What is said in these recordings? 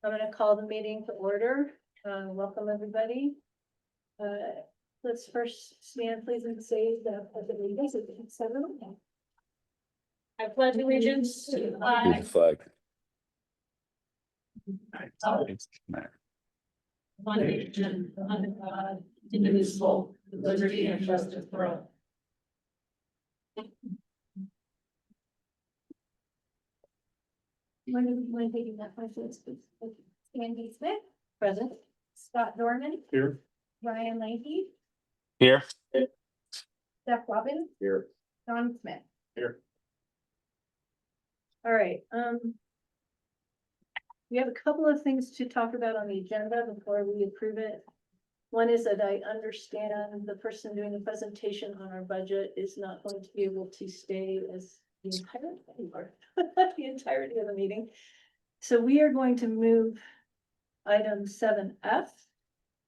I'm gonna call the meeting to order. Welcome, everybody. Let's first stand, please, and say the pledge of allegiance. I pledge allegiance to the To the flag flag. one nation, under God, indivisible, with liberty and justice for all. When taking that question, Andy Smith, present. Scott Dorman, Here. Ryan Leahy, Here. Jeff Robbins, Here. Don Smith. Here. All right, we have a couple of things to talk about on the agenda before we approve it. One is that I understand the person doing the presentation on our budget is not going to be able to stay as the entirety of the meeting. So we are going to move item 7F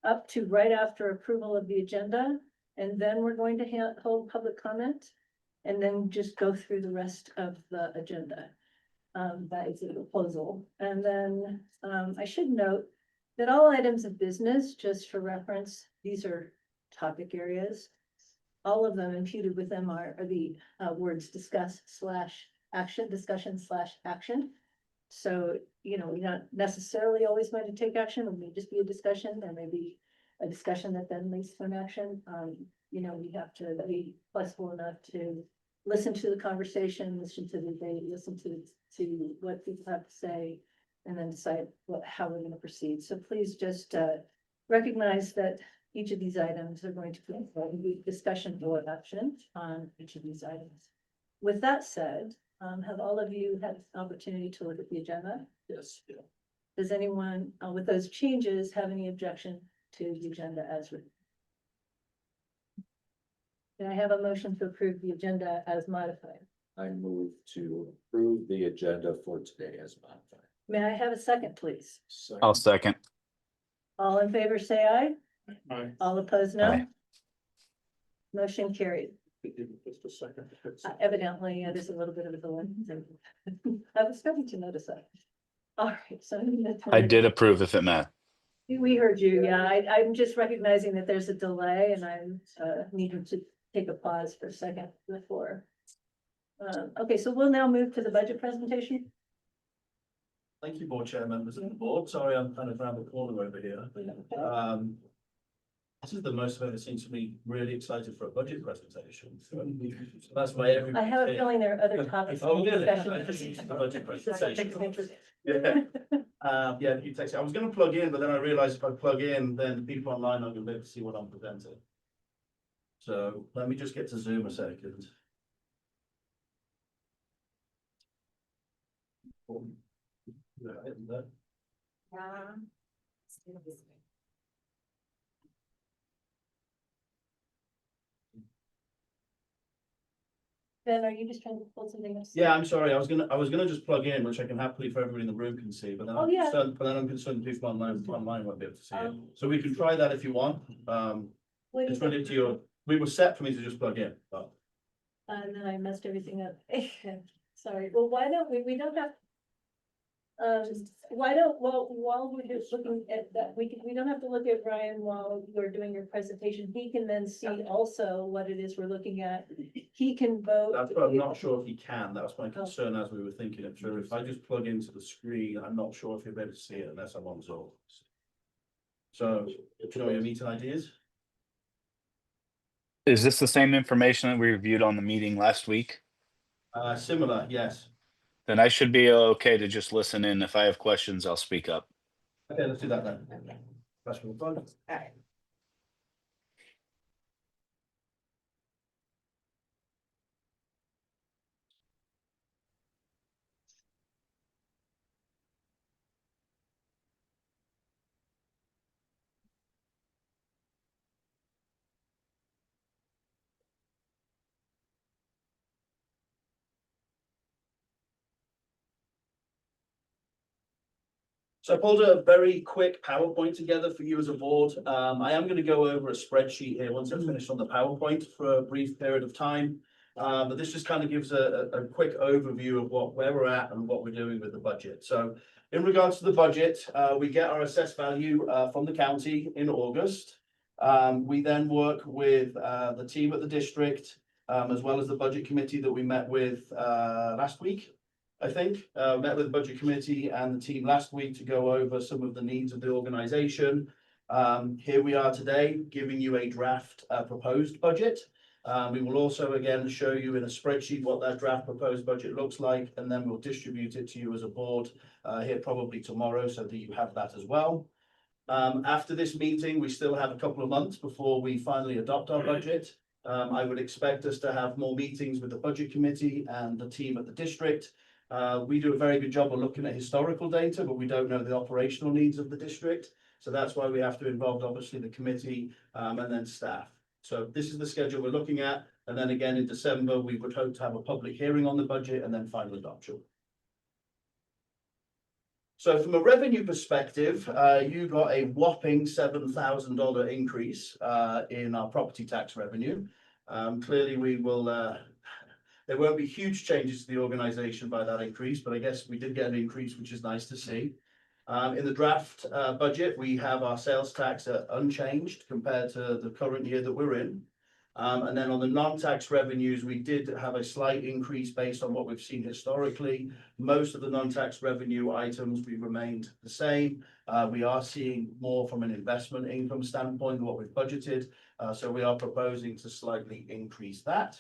up to right after approval of the agenda. And then we're going to hold public comment and then just go through the rest of the agenda. That is a proposal. And then I should note that all items of business, just for reference, these are topic areas. All of them imputed with them are the words discuss / action, discussion / action. So, you know, we're not necessarily always going to take action. It may just be a discussion. There may be a discussion that then leads to an action. You know, we have to be flexible enough to listen to the conversation, listen to the debate, listen to what people have to say, and then decide how we're going to proceed. So please just recognize that each of these items are going to be discussion or action on each of these items. With that said, have all of you had an opportunity to look at the agenda? Yes. Does anyone with those changes have any objection to the agenda as written? Can I have a motion to approve the agenda as modified? I move to approve the agenda for today as modified. May I have a second, please? I'll second. All in favor, say aye. Aye. All opposed, no. Aye. Motion carried. Just a second. Evidently, there's a little bit of a delay. I was starting to notice that. All right, so. I did approve if it matters. We heard you, yeah. I'm just recognizing that there's a delay and I'm needing to take a pause for a second before. Okay, so we'll now move to the budget presentation. Thank you, board chair members of the board. Sorry, I'm kind of around the corner over here. This is the most I've ever seen somebody really excited for a budget presentation. So that's why everybody. I have a feeling there are other topics. Oh, really? Discussion. The budget presentation. Yeah. Yeah, you text. I was going to plug in, but then I realized if I plug in, then people online are going to be able to see what I'm presenting. So let me just get to Zoom a second. Ben, are you just trying to pull something else? Yeah, I'm sorry. I was gonna just plug in, which I can happily for everybody in the room can see, but then Oh, yeah. I'm concerned people online won't be able to see it. So we can try that if you want. Wait a Just run it to your. We were set for me to just plug in, but And then I messed everything up. Sorry, well, why don't we don't have. While we're just looking at that, we don't have to look at Ryan while you're doing your presentation. He can then see also what it is we're looking at. He can vote. that's what I'm not sure if he can. That was my concern as we were thinking it through. If I just plug into the screen, I'm not sure if you'll be able to see it unless I'm on Zoom. So, show your meeting ideas. Is this the same information that we reviewed on the meeting last week? Similar, yes. Then I should be okay to just listen in. If I have questions, I'll speak up. Okay, let's do that then. That's for the fun. So I pulled a very quick PowerPoint together for you as a board. I am going to go over a spreadsheet here once I've finished on the PowerPoint for a brief period of time. But this just kind of gives a quick overview of where we're at and what we're doing with the budget. So in regards to the budget, we get our assessed value from the county in August. We then work with the team at the district, as well as the budget committee that we met with last week. I think met with the budget committee and the team last week to go over some of the needs of the organization. Here we are today, giving you a draft proposed budget. We will also again show you in a spreadsheet what that draft proposed budget looks like, and then we'll distribute it to you as a board here probably tomorrow so that you have that as well. After this meeting, we still have a couple of months before we finally adopt our budget. I would expect us to have more meetings with the budget committee and the team at the district. We do a very good job of looking at historical data, but we don't know the operational needs of the district. So that's why we have to involve obviously the committee and then staff. So this is the schedule we're looking at. And then again in December, we would hope to have a public hearing on the budget and then final adoption. So from a revenue perspective, you got a whopping $7,000 increase in our property tax revenue. Clearly we will, there won't be huge changes to the organization by that increase, but I guess we did get an increase, which is nice to see. In the draft budget, we have our sales tax unchanged compared to the current year that we're in. And then on the non-tax revenues, we did have a slight increase based on what we've seen historically. Most of the non-tax revenue items, we remained the same. We are seeing more from an investment income standpoint than what we've budgeted. So we are proposing to slightly increase that.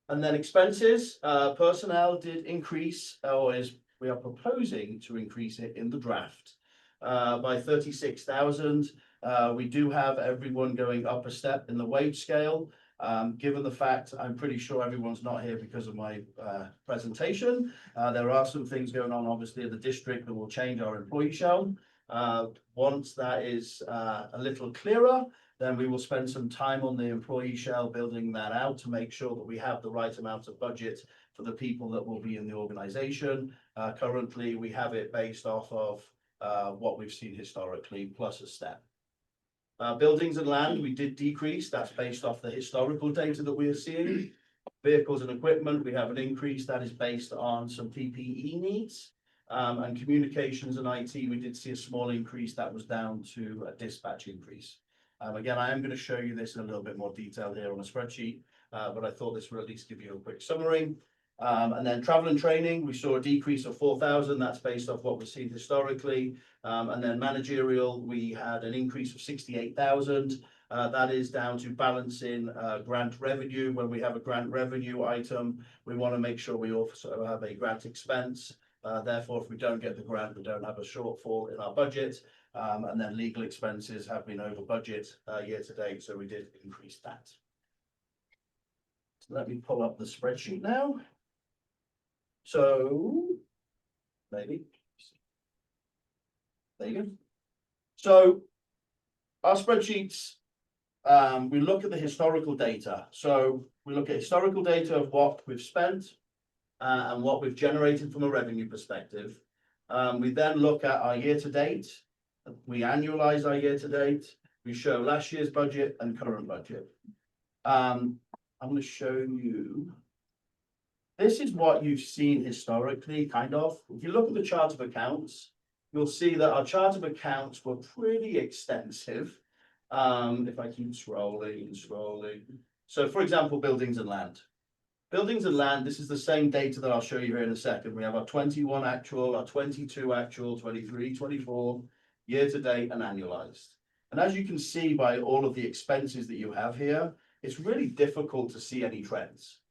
And then expenses, personnel did increase, we are proposing to increase it in the draft by 36,000. We do have everyone going up a step in the wage scale. Given the fact, I'm pretty sure everyone's not here because of my presentation. There are some things going on, obviously, at the district that will change our employee shell. Once that is a little clearer, then we will spend some time on the employee shell building that out to make sure that we have the right amount of budget for the people that will be in the organization. Currently, we have it based off of what we've seen historically, plus a step. Buildings and land, we did decrease. That's based off the historical data that we are seeing. Vehicles and equipment, we have an increase that is based on some PPE needs. And communications and IT, we did see a small increase that was down to a dispatch increase. Again, I am going to show you this in a little bit more detail here on a spreadsheet, but I thought this would at least give you a quick summary. And then travel and training, we saw a decrease of 4,000. That's based off what we've seen historically. And then managerial, we had an increase of 68,000. That is down to balancing grant revenue. When we have a grant revenue item, we want to make sure we also have a grant expense. Therefore, if we don't get the grant, we don't have a shortfall in our budget. And then legal expenses have been over budget year to date, so we did increase that. So let me pull up the spreadsheet now. So maybe there you go. So our spreadsheets, we look at the historical data. So we look at historical data of what we've spent and what we've generated from a revenue perspective. We then look at our year to date. We annualize our year to date. We show last year's budget and current budget. I'm going to show you. This is what you've seen historically, kind of. If you look at the chart of accounts, you'll see that our chart of accounts were pretty extensive. If I keep scrolling and scrolling. So for example, buildings and land. Buildings and land, this is the same data that I'll show you here in a second. We have our 21 actual, our 22 actual, 23, 24, year to date and annualized. And as you can see by all of the expenses that you have here, it's really difficult to see any trends.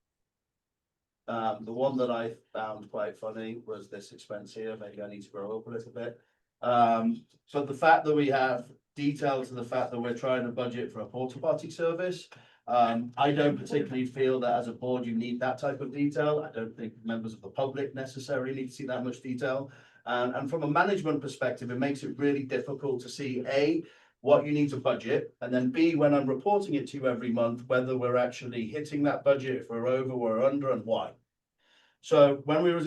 The one that I found quite funny was this expense here. Maybe I need to grow up a little bit. So the fact that we have detail to the fact that we're trying to budget for a porta potty service, I don't particularly feel that as a board you need that type of detail. I don't think members of the public necessarily need to see that much detail. And from a management perspective, it makes it really difficult to see A, what you need to budget, and then B, when I'm reporting it to you every month, whether we're actually hitting that budget, if we're over, we're under, and why. So when we were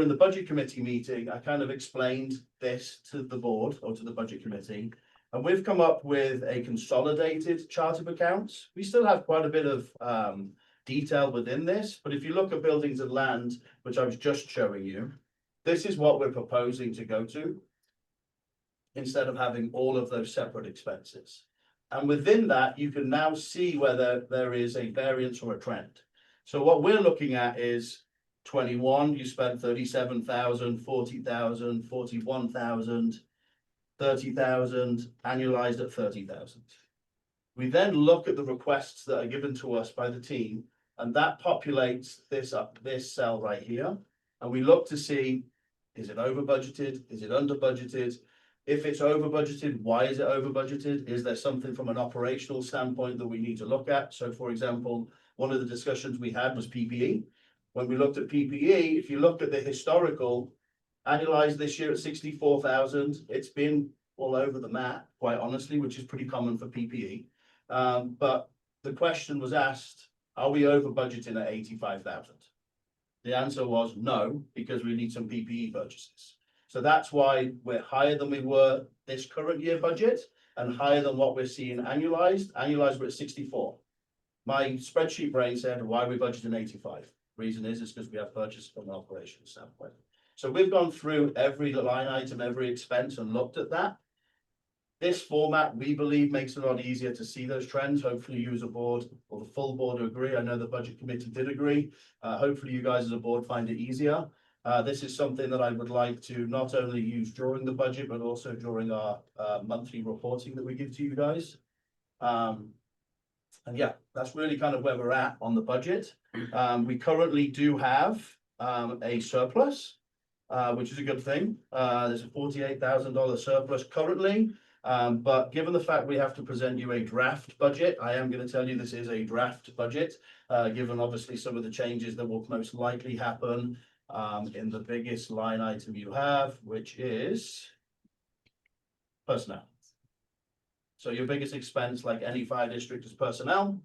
in the budget committee meeting, I kind of explained this to the board or to the budget committee, and we've come up with a consolidated chart of accounts. We still have quite a bit of detail within this, but if you look at buildings and land, which I was just showing you, this is what we're proposing to go to, instead of having all of those separate expenses. And within that, you can now see whether there is a variance or a trend. So what we're looking at is 21, you spent 37,000, 40,000, 41,000, 30,000, annualized at 30,000. We then look at the requests that are given to us by the team, and that populates this cell right here. And we look to see, is it over budgeted? Is it under budgeted? If it's over budgeted, why is it over budgeted? Is there something from an operational standpoint that we need to look at? So for example, one of the discussions we had was PPE. When we looked at PPE, if you look at the historical, annualized this year at 64,000, it's been all over the map, quite honestly, which is pretty common for PPE. But the question was asked, are we over budgeting at 85,000? The answer was no, because we need some PPE purchases. So that's why we're higher than we were this current year budget and higher than what we're seeing annualized. Annualized, we're at 64. My spreadsheet brain said, why are we budgeting 85? Reason is because we have purchase from an operations standpoint. So we've gone through every line item, every expense and looked at that. This format, we believe, makes it a lot easier to see those trends. Hopefully you as a board or the full board agree. I know the budget committee did agree. Hopefully you guys as a board find it easier. This is something that I would like to not only use during the budget, but also during our monthly reporting that we give to you guys. And yeah, that's really kind of where we're at on the budget. We currently do have a surplus, which is a good thing. There's a $48,000 surplus currently. But given the fact we have to present you a draft budget, I am going to tell you this is a draft budget, given obviously some of the changes that will most likely happen in the biggest line item you have, which is personnel. So your biggest expense, like any fire district, is personnel.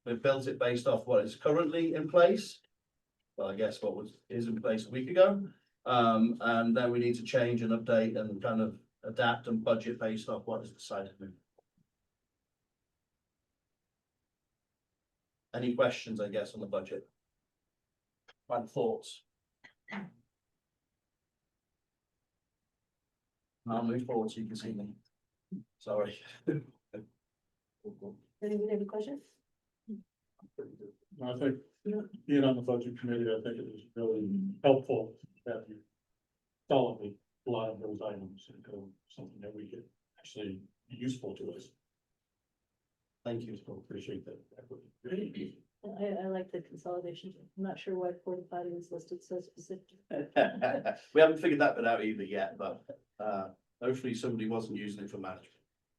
We've built it based off what is currently in place. Well, I guess what is in place a week ago. And then we need to change and update and kind of adapt and budget based off what is decided. Any questions, I guess, on the budget? And thoughts? I'll move forward so you can see me. Sorry. Anybody have a question? I think being on the budget committee, I think it was really helpful that you solidly a lot of those items into something that we could actually be useful to us. Thank you. So appreciate that. I like the consolidation. I'm not sure why porta potty was listed so specific. We haven't figured that bit out either yet, but hopefully somebody wasn't using it for management.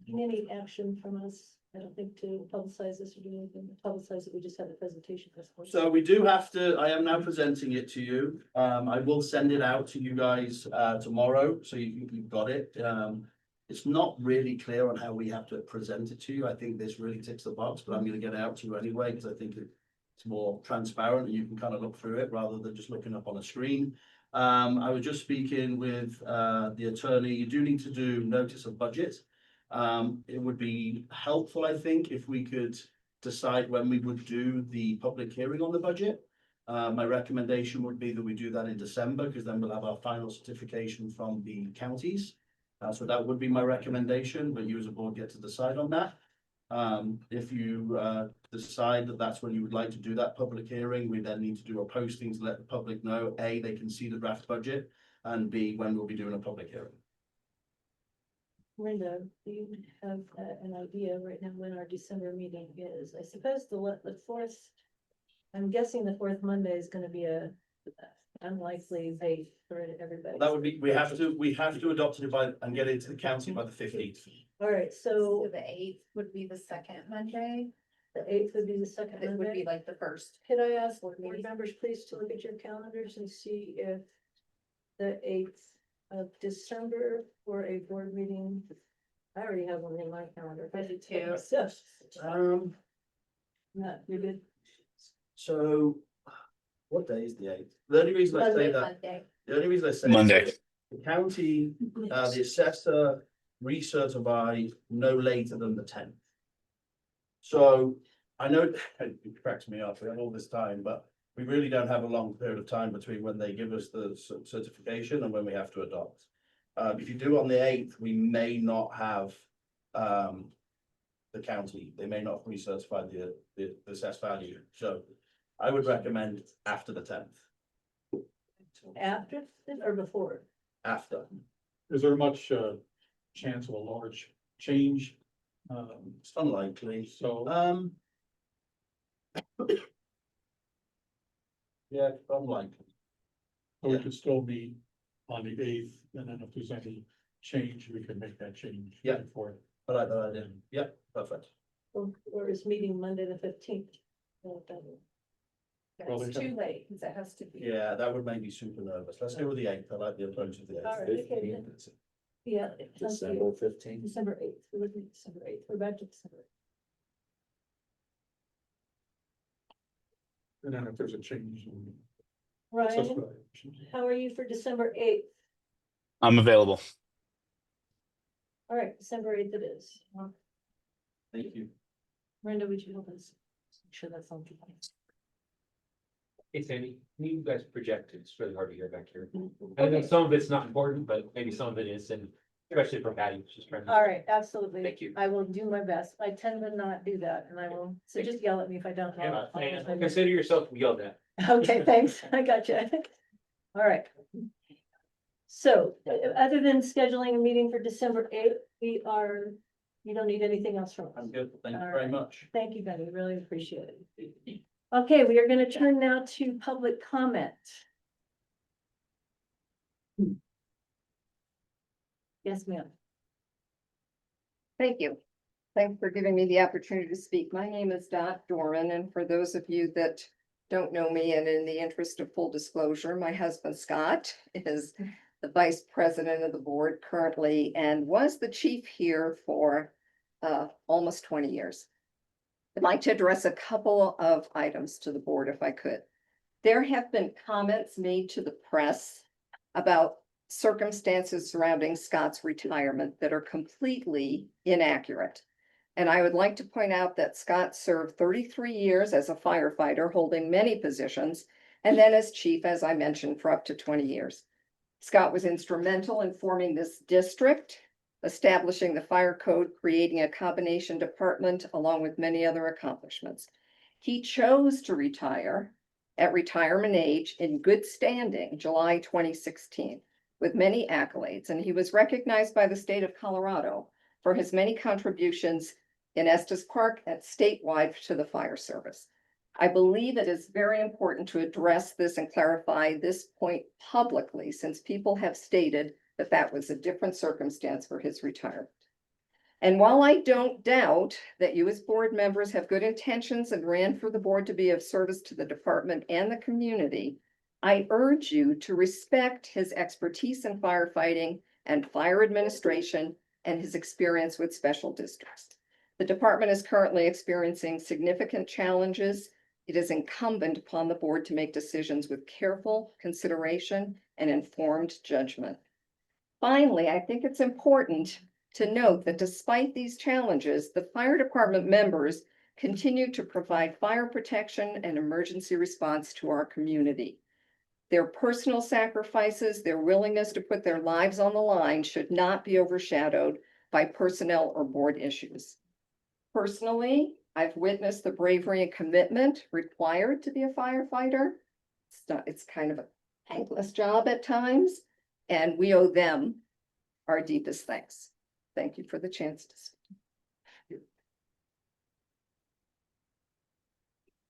Any action from us, I don't think, to publicize this or do anything, publicize it, we just had a presentation. So we do have to, I am now presenting it to you. I will send it out to you guys tomorrow, so you've got it. It's not really clear on how we have to present it to you. I think this really ticks the box, but I'm gonna get it out to you anyway, because I think it's more transparent and you can kind of look through it rather than just looking up on a screen. I was just speaking with the attorney. You do need to do notice of budget. It would be helpful, I think, if we could decide when we would do the public hearing on the budget. My recommendation would be that we do that in December, because then we'll have our final certification from the counties. So that would be my recommendation, but you as a board get to decide on that. If you decide that that's when you would like to do that public hearing, we then need to do a posting to let the public know, A, they can see the draft budget, and B, when we'll be doing a public hearing. Linda, do you have an idea right now when our December meeting is? I suppose the fourth, I'm guessing the fourth Monday is gonna be a unlikely date for everybody. That would be, we have to adopt it by and get it to the county by the 15th. All right, so So the 8th would be the second Monday. the 8th would be the second It would be Monday. like the first. Could I ask board members please to look at your calendars and see if the 8th of December for a board meeting? I already have one in my calendar. I do too. Not, you're good. So what day is the 8th? The only reason I say that, Monday. the only reason I say Monday. that, the county, the assessor recertify no later than the 10th. So I know it cracks me up, we have all this time, but we really don't have a long period of time between when they give us the certification and when we have to adopt. If you do on the 8th, we may not have, the county, they may not have recertified the assessed value, so I would recommend after the 10th, After or before? after. Is there much chance of a large change? It's unlikely. So Yeah, unlikely. we could still meet on the 8th, and then if there's any change, we can make that change. Yeah. Before. I like that idea. Yep, perfect. Or is meeting Monday the 15th? Well, It's they too late, because it has to be. Yeah, that would make me super nervous. Let's go with the 8th. I like the approach of the 8th. All right. Okay, 15th, then. it's Yeah. it sounds good. December 15th. December 8th, we're looking at December 8th, we're back to December 8th. And then if there's a change. Ryan, how are you for December 8th? I'm available. All right, December 8th it is. Thank you. Brenda, would you help us? Make sure that's on. Hey Sandy, can you guys project? It's really hard to hear back here. I Okay. think some of it's not important, but maybe some of it is, and especially for Patty, just trying to. All right, absolutely. Thank you. I will do my best. I tend to not do that and I will, so just yell at me if I don't know. And consider yourself yelled at. Okay, thanks. I got you. All right. So, other than scheduling a meeting for December 8th, you don't need anything else from us. I'm good. Thank you All very right. much. Thank you, Benny. Really appreciate it. Okay, we are going to turn now to public comment. Yes, ma'am. Thank you. Thanks for giving me the opportunity to speak. My name is Dot Dorman, and for those of you that don't know me, and in the interest of full disclosure, my husband Scott is the vice president of the board currently and was the chief here for almost 20 years. I'd like to address a couple of items to the board if I could. There have been comments made to the press about circumstances surrounding Scott's retirement that are completely inaccurate. And I would like to point out that Scott served 33 years as a firefighter, holding many positions, and then as chief, as I mentioned, for up to 20 years. Scott was instrumental in forming this district, establishing the fire code, creating a combination department, along with many other accomplishments. He chose to retire at retirement age in good standing, July 2016, with many accolades, and he was recognized by the state of Colorado for his many contributions in Estes Park and statewide to the fire service. I believe it is very important to address this and clarify this point publicly, since people have stated that that was a different circumstance for his retirement. And while I don't doubt that you as board members have good intentions and ran for the board to be of service to the department and the community, I urge you to respect his expertise in firefighting and fire administration and his experience with special districts. The department is currently experiencing significant challenges. It is incumbent upon the board to make decisions with careful consideration and informed judgment. Finally, I think it's important to note that despite these challenges, the fire department members continue to provide fire protection and emergency response to our community. Their personal sacrifices, their willingness to put their lives on the line should not be overshadowed by personnel or board issues. Personally, I've witnessed the bravery and commitment required to be a firefighter. It's kind of a thankless job at times, and we owe them our deepest thanks. Thank you for the chance to speak.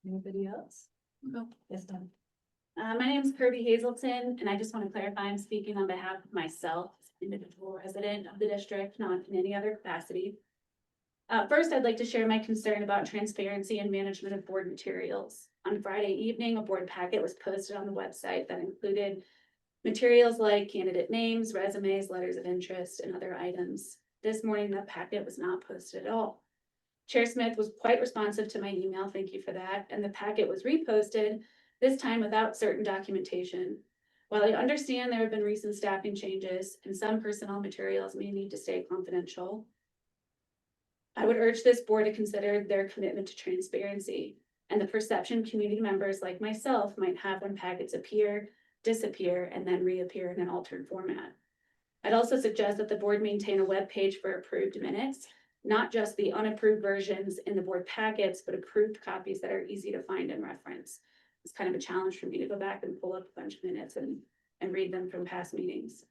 Anybody else? Go. Yes, ma'am. My name is Kirby Hazelton, and I just want to clarify, I'm speaking on behalf of myself, as an individual resident of the district, not in any other capacity. First, I'd like to share my concern about transparency and management of board materials. On Friday evening, a board packet was posted on the website that included materials like candidate names, resumes, letters of interest, and other items. This morning, the packet was not posted at all. Chair Smith was quite responsive to my email, thank you for that, and the packet was reposted, this time without certain documentation. While I understand there have been recent staffing changes and some personnel materials may need to stay confidential, I would urge this board to consider their commitment to transparency. and the perception community members like myself might have when packets appear, disappear, and then reappear in an altered format. I'd also suggest that the board maintain a web page for approved minutes, not just the unapproved versions in the board packets, but approved copies that are easy to find and reference. It's kind of a challenge for me to go back and pull up a bunch of minutes and read them from past meetings.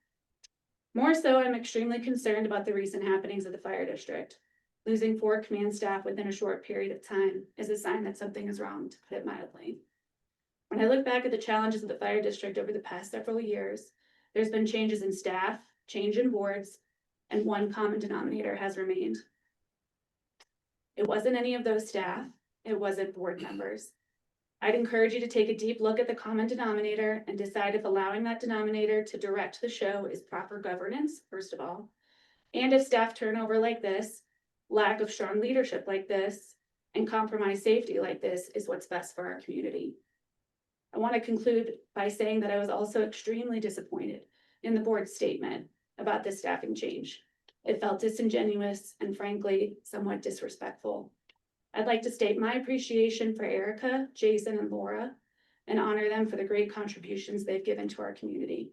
More so, I'm extremely concerned about the recent happenings at the fire district. Losing 4 command staff within a short period of time is a sign that something is wrong, to put it mildly. When I look back at the challenges of the fire district over the past several years, there's been changes in staff, change in boards, and one common denominator has remained. It wasn't any of those staff, it wasn't board members. I'd encourage you to take a deep look at the common denominator and decide if allowing that denominator to direct the show is proper governance, first of all, and if staff turnover like this, lack of strong leadership like this, and compromised safety like this is what's best for our community. I want to conclude by saying that I was also extremely disappointed in the board's statement about this staffing change. It felt disingenuous and frankly, somewhat disrespectful. I'd like to state my appreciation for Erica, Jason, and Laura, and honor them for the great contributions they've given to our community.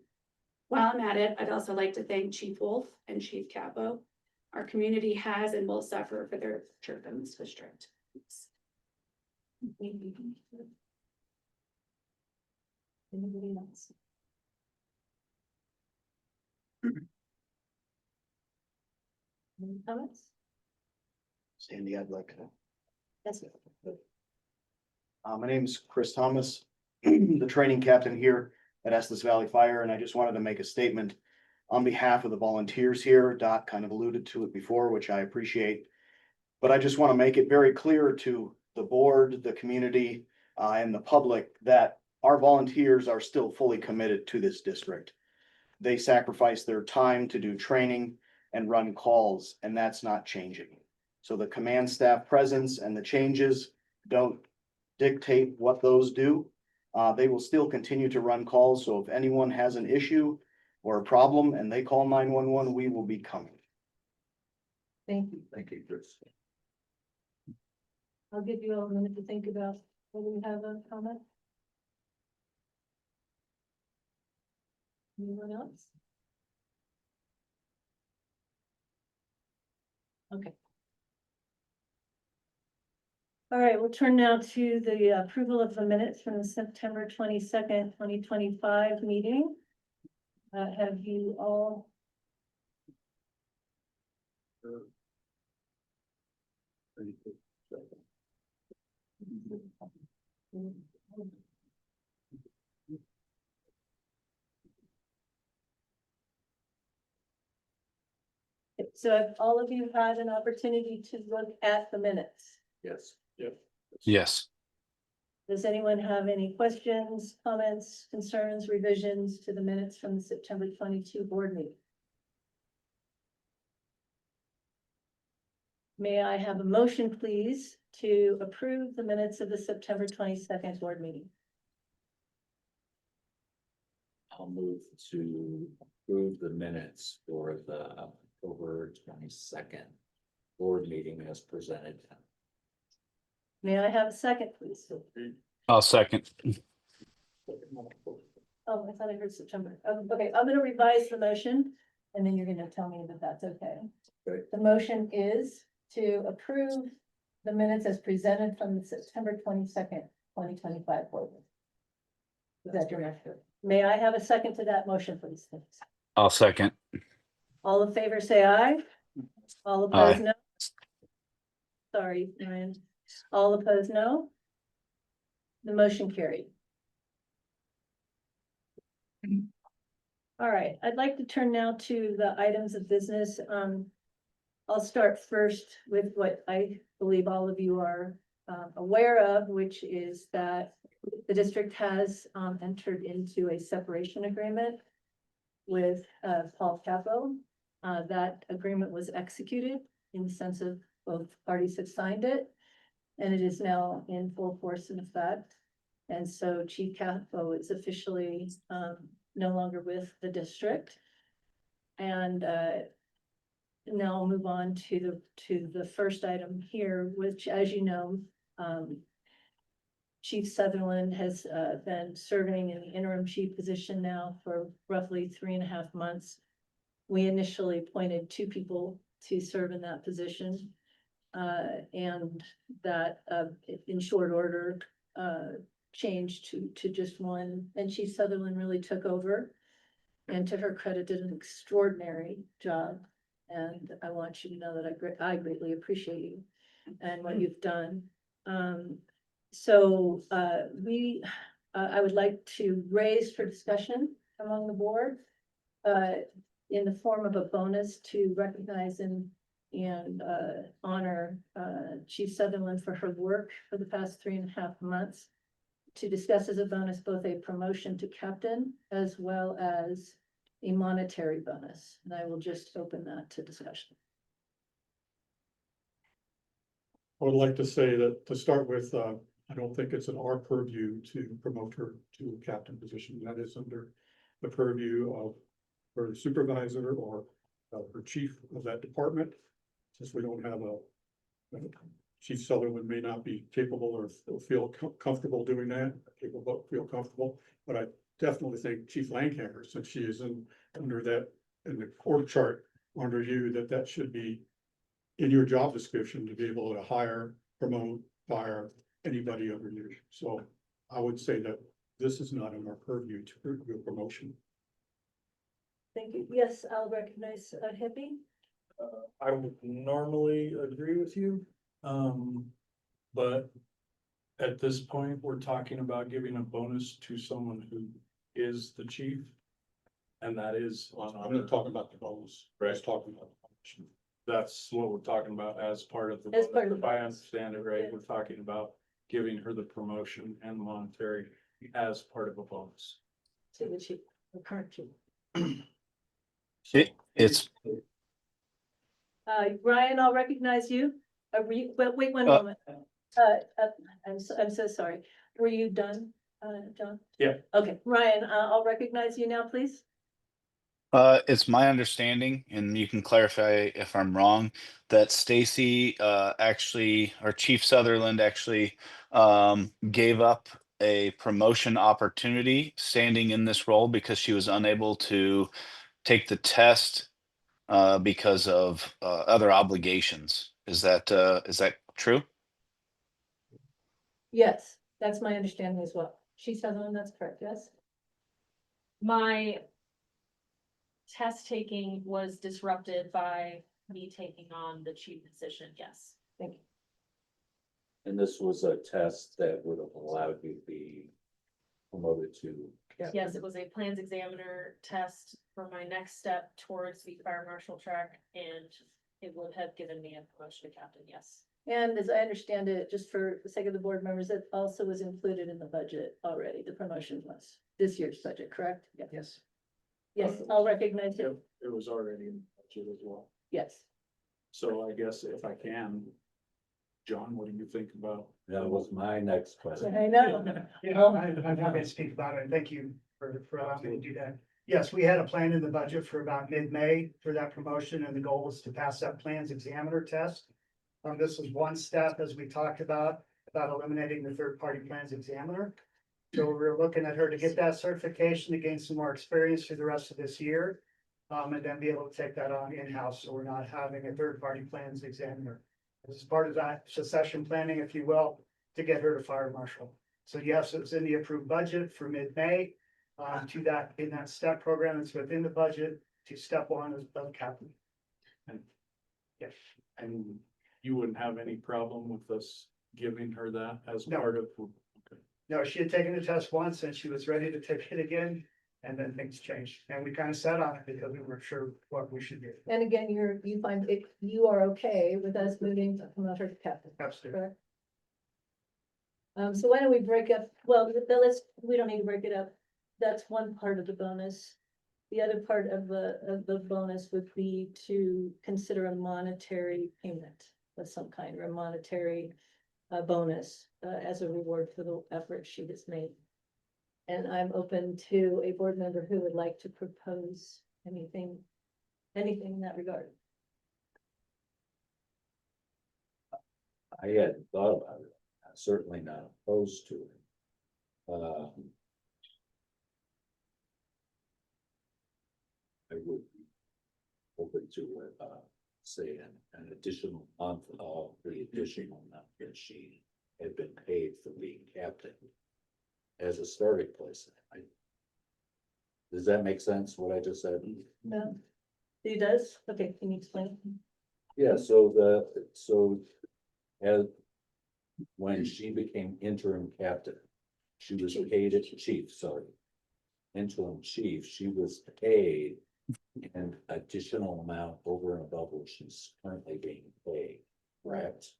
While I'm at it, I'd also like to thank Chief Wolf and Chief Capo. Our community has and will suffer for their church in this district. Anybody else? Any comments? Sandy, I'd like to. Yes. My name is Chris Thomas, the training captain here at Estes Valley Fire, and I just wanted to make a statement on behalf of the volunteers here. Dot kind of alluded to it before, which I appreciate. But I just want to make it very clear to the board, the community, and the public that our volunteers are still fully committed to this district. They sacrifice their time to do training and run calls, and that's not changing. So the command staff presence and the changes don't dictate what those do. They will still continue to run calls, so if anyone has an issue or a problem and they call 911, we will be coming. Thank you. Thank you, Chris. I'll give you a minute to think about whether you have a comment. Anyone else? Okay. All right, we'll turn now to the approval of the minutes from the September 22nd, 2025 meeting. Have you all? So have all of you had an opportunity to look at the minutes? Yes. Yes. Does anyone have any questions, comments, concerns, revisions to the minutes from the September 22 board meeting? May I have a motion, please, to approve the minutes of the September 22nd board meeting? I'll move to approve the minutes for the October 22nd board meeting as presented. May I have a second, please? I'll second. Oh, I thought I heard September. Okay, I'm gonna revise the motion and then you're gonna tell me that that's okay. Okay. The motion is to approve the minutes as presented from the September 22nd, 2025 board meeting. Is that your motion? May I have a second to that motion, please? I'll second. All in favor, say aye. All opposed, no. Sorry, Ryan. All opposed, no. The motion carried. All right, I'd like to turn now to the items of business. I'll start first with what I believe all of you are aware of, which is that the district has entered into a separation agreement with Paul Capo. That agreement was executed in the sense of both parties have signed it, and it is now in full force and effect. And so Chief Capo is officially no longer with the district. And now I'll move on to the first item here, which, as you know, Chief Sutherland has been serving in the interim chief position now for roughly 3.5 months. We initially appointed 2 people to serve in that position. And that in short order changed to just one, and Chief Sutherland really took over. And to her credit, did an extraordinary job. And I want you to know that I greatly appreciate you and what you've done. So I would like to raise for discussion among the board in the form of a bonus to recognize and honor Chief Sutherland for her work for the past 3.5 months. To discuss as a bonus both a promotion to captain as well as a monetary bonus. And I will just open that to discussion. I would like to say that to start with, I don't think it's in our purview to promote her to a captain position. That is under the purview of her supervisor or her chief of that department. Since we don't have Chief Sutherland may not be capable or feel comfortable doing that, feel comfortable, but I definitely think Chief Langhammer, since she is under that, in the org chart under you, that should be in your job description to be able to hire, promote, fire anybody under you. So I would say that this is not in our purview to do a promotion. Thank you. Yes, I'll recognize Hippie. I would normally agree with you, but at this point, we're talking about giving a bonus to someone who is the chief. And that is on. I'm not talking about the bonus, I was talking about the promotion. That's what we're talking about as part of the. As part of If the I bonus. understand it right, Yeah. we're talking about giving her the promotion and monetary as part of a bonus. To the chief, the current chief. It's Ryan, I'll recognize you. But wait one moment. I'm so sorry. Were you done, John? Yeah. Okay, Ryan, I'll recognize you now, please. it's my understanding, and you can clarify if I'm wrong, that Stacy actually, or Chief Sutherland actually gave up a promotion opportunity standing in this role because she was unable to take the test because of other obligations. Is that true? Yes, that's my understanding as well. Chief Sutherland, that's correct, yes? My test taking was disrupted by me taking on the chief position, yes. Thank you. And this was a test that would have allowed you to be promoted to. Yes, it was a plans examiner test for my next step towards the fire marshal track, and it would have given me a promotion to captain, yes. And as I understand it, just for the sake of the board members, it also was included in the budget already, the promotion was this year's budget, correct? Yeah. Yes. Yes, I'll recognize you. It was already in the budget as well. Yes. So I guess if I can, John, what do you think about? That was my next question. I know. You know, I'm happy to speak about it. Thank you for allowing me to do that. Yes, we had a plan in the budget for about mid-May for that promotion, and the goal was to pass that plans examiner test. This was one step, as we talked about eliminating the third-party plans examiner. So we're looking at her to get that certification, to gain some more experience through the rest of this year. And then be able to take that on in-house, so we're not having a third-party plans examiner. This is part of that succession planning, if you will, to get her to fire marshal. So yes, it's in the approved budget for mid-May. To that, in that step program, it's within the budget to step one as of captain. And Yes. And you wouldn't have any problem with us giving her that as No. part of? No, she had taken the test once and she was ready to take it again, and then things changed. And we kind of sat on it because we weren't sure what we should do. And again, you find it, you are okay with us moving to promote her to captain, Absolutely. correct? So why don't we break up, well, we don't need to break it up. That's one part of the bonus. The other part of the bonus would be to consider a monetary payment of some kind, or a monetary bonus as a reward for the effort she has made. And I'm open to a board member who would like to propose anything in that regard. I hadn't thought about it. certainly not opposed to it. I would be open to, say an additional month of the additional month that she had been paid for being captain as a starting place. Does that make sense, what I just said? No, he does, okay, can you explain? Yeah, as when she became interim captain, she was Chief. paid as chief, sorry. Interim chief, she was paid an additional amount over and above what she's currently being paid, correct?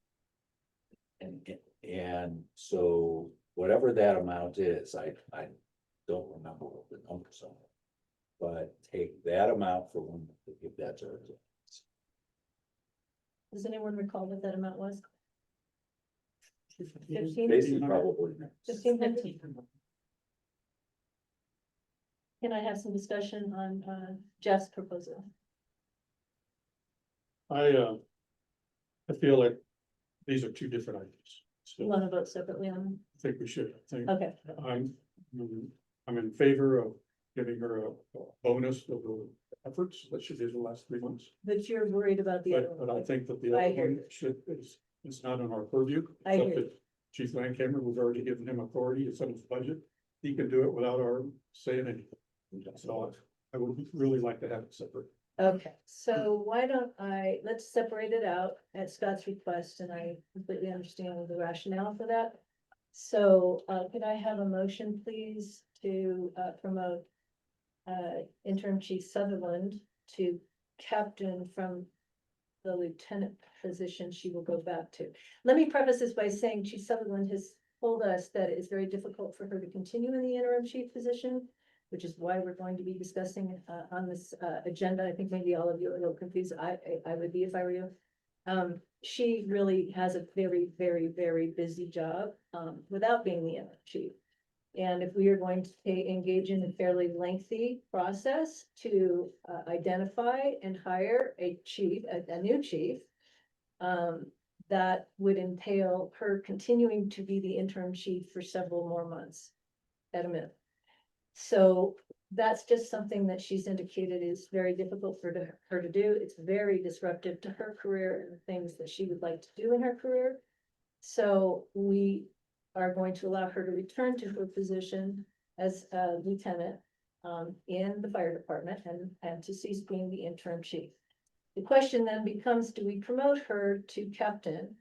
And so whatever that amount is, I don't remember what the numbers are. But take that amount for one, give that to her. Does anyone recall what that amount was? 15? Basically, probably. 15. Can I have some discussion on Jeff's proposal? I feel like these are two different items. You So I want to vote separately on think we should, I think, them? Okay, I'm in favor of giving her a bonus of the efforts that she did the last 3 months. but you're worried about the other But I one. think that the I other hear one you. is not in our purview. I hear except that Chief Landcamer, we've already given him authority to set his budget. He can do it without our saying anything. So I would really like to have it separate. Okay, so why don't let's separate it out at Scott's request, and I completely understand the rationale for that. So, could I have a motion, please, to, promote, interim chief Sutherland to captain from the lieutenant position she will go back to. Let me preface this by saying Chief Sutherland has told us that it is very difficult for her to continue in the interim chief position, which is why we're going to be discussing on this agenda. I think maybe all of you are a little confused. I would be if I were you. She really has a very, very, very busy job without being the interim chief. And if we are going to engage in a fairly lengthy process to identify and hire a chief, a new chief, that would entail her continuing to be the interim chief for several more months at a minimum. So that's just something that she's indicated is very difficult for her to do. It's very disruptive to her career and the things that she would like to do in her career. So we are going to allow her to return to her position as a lieutenant in the fire department and to cease being the interim chief. The question then becomes, do we promote her to captain?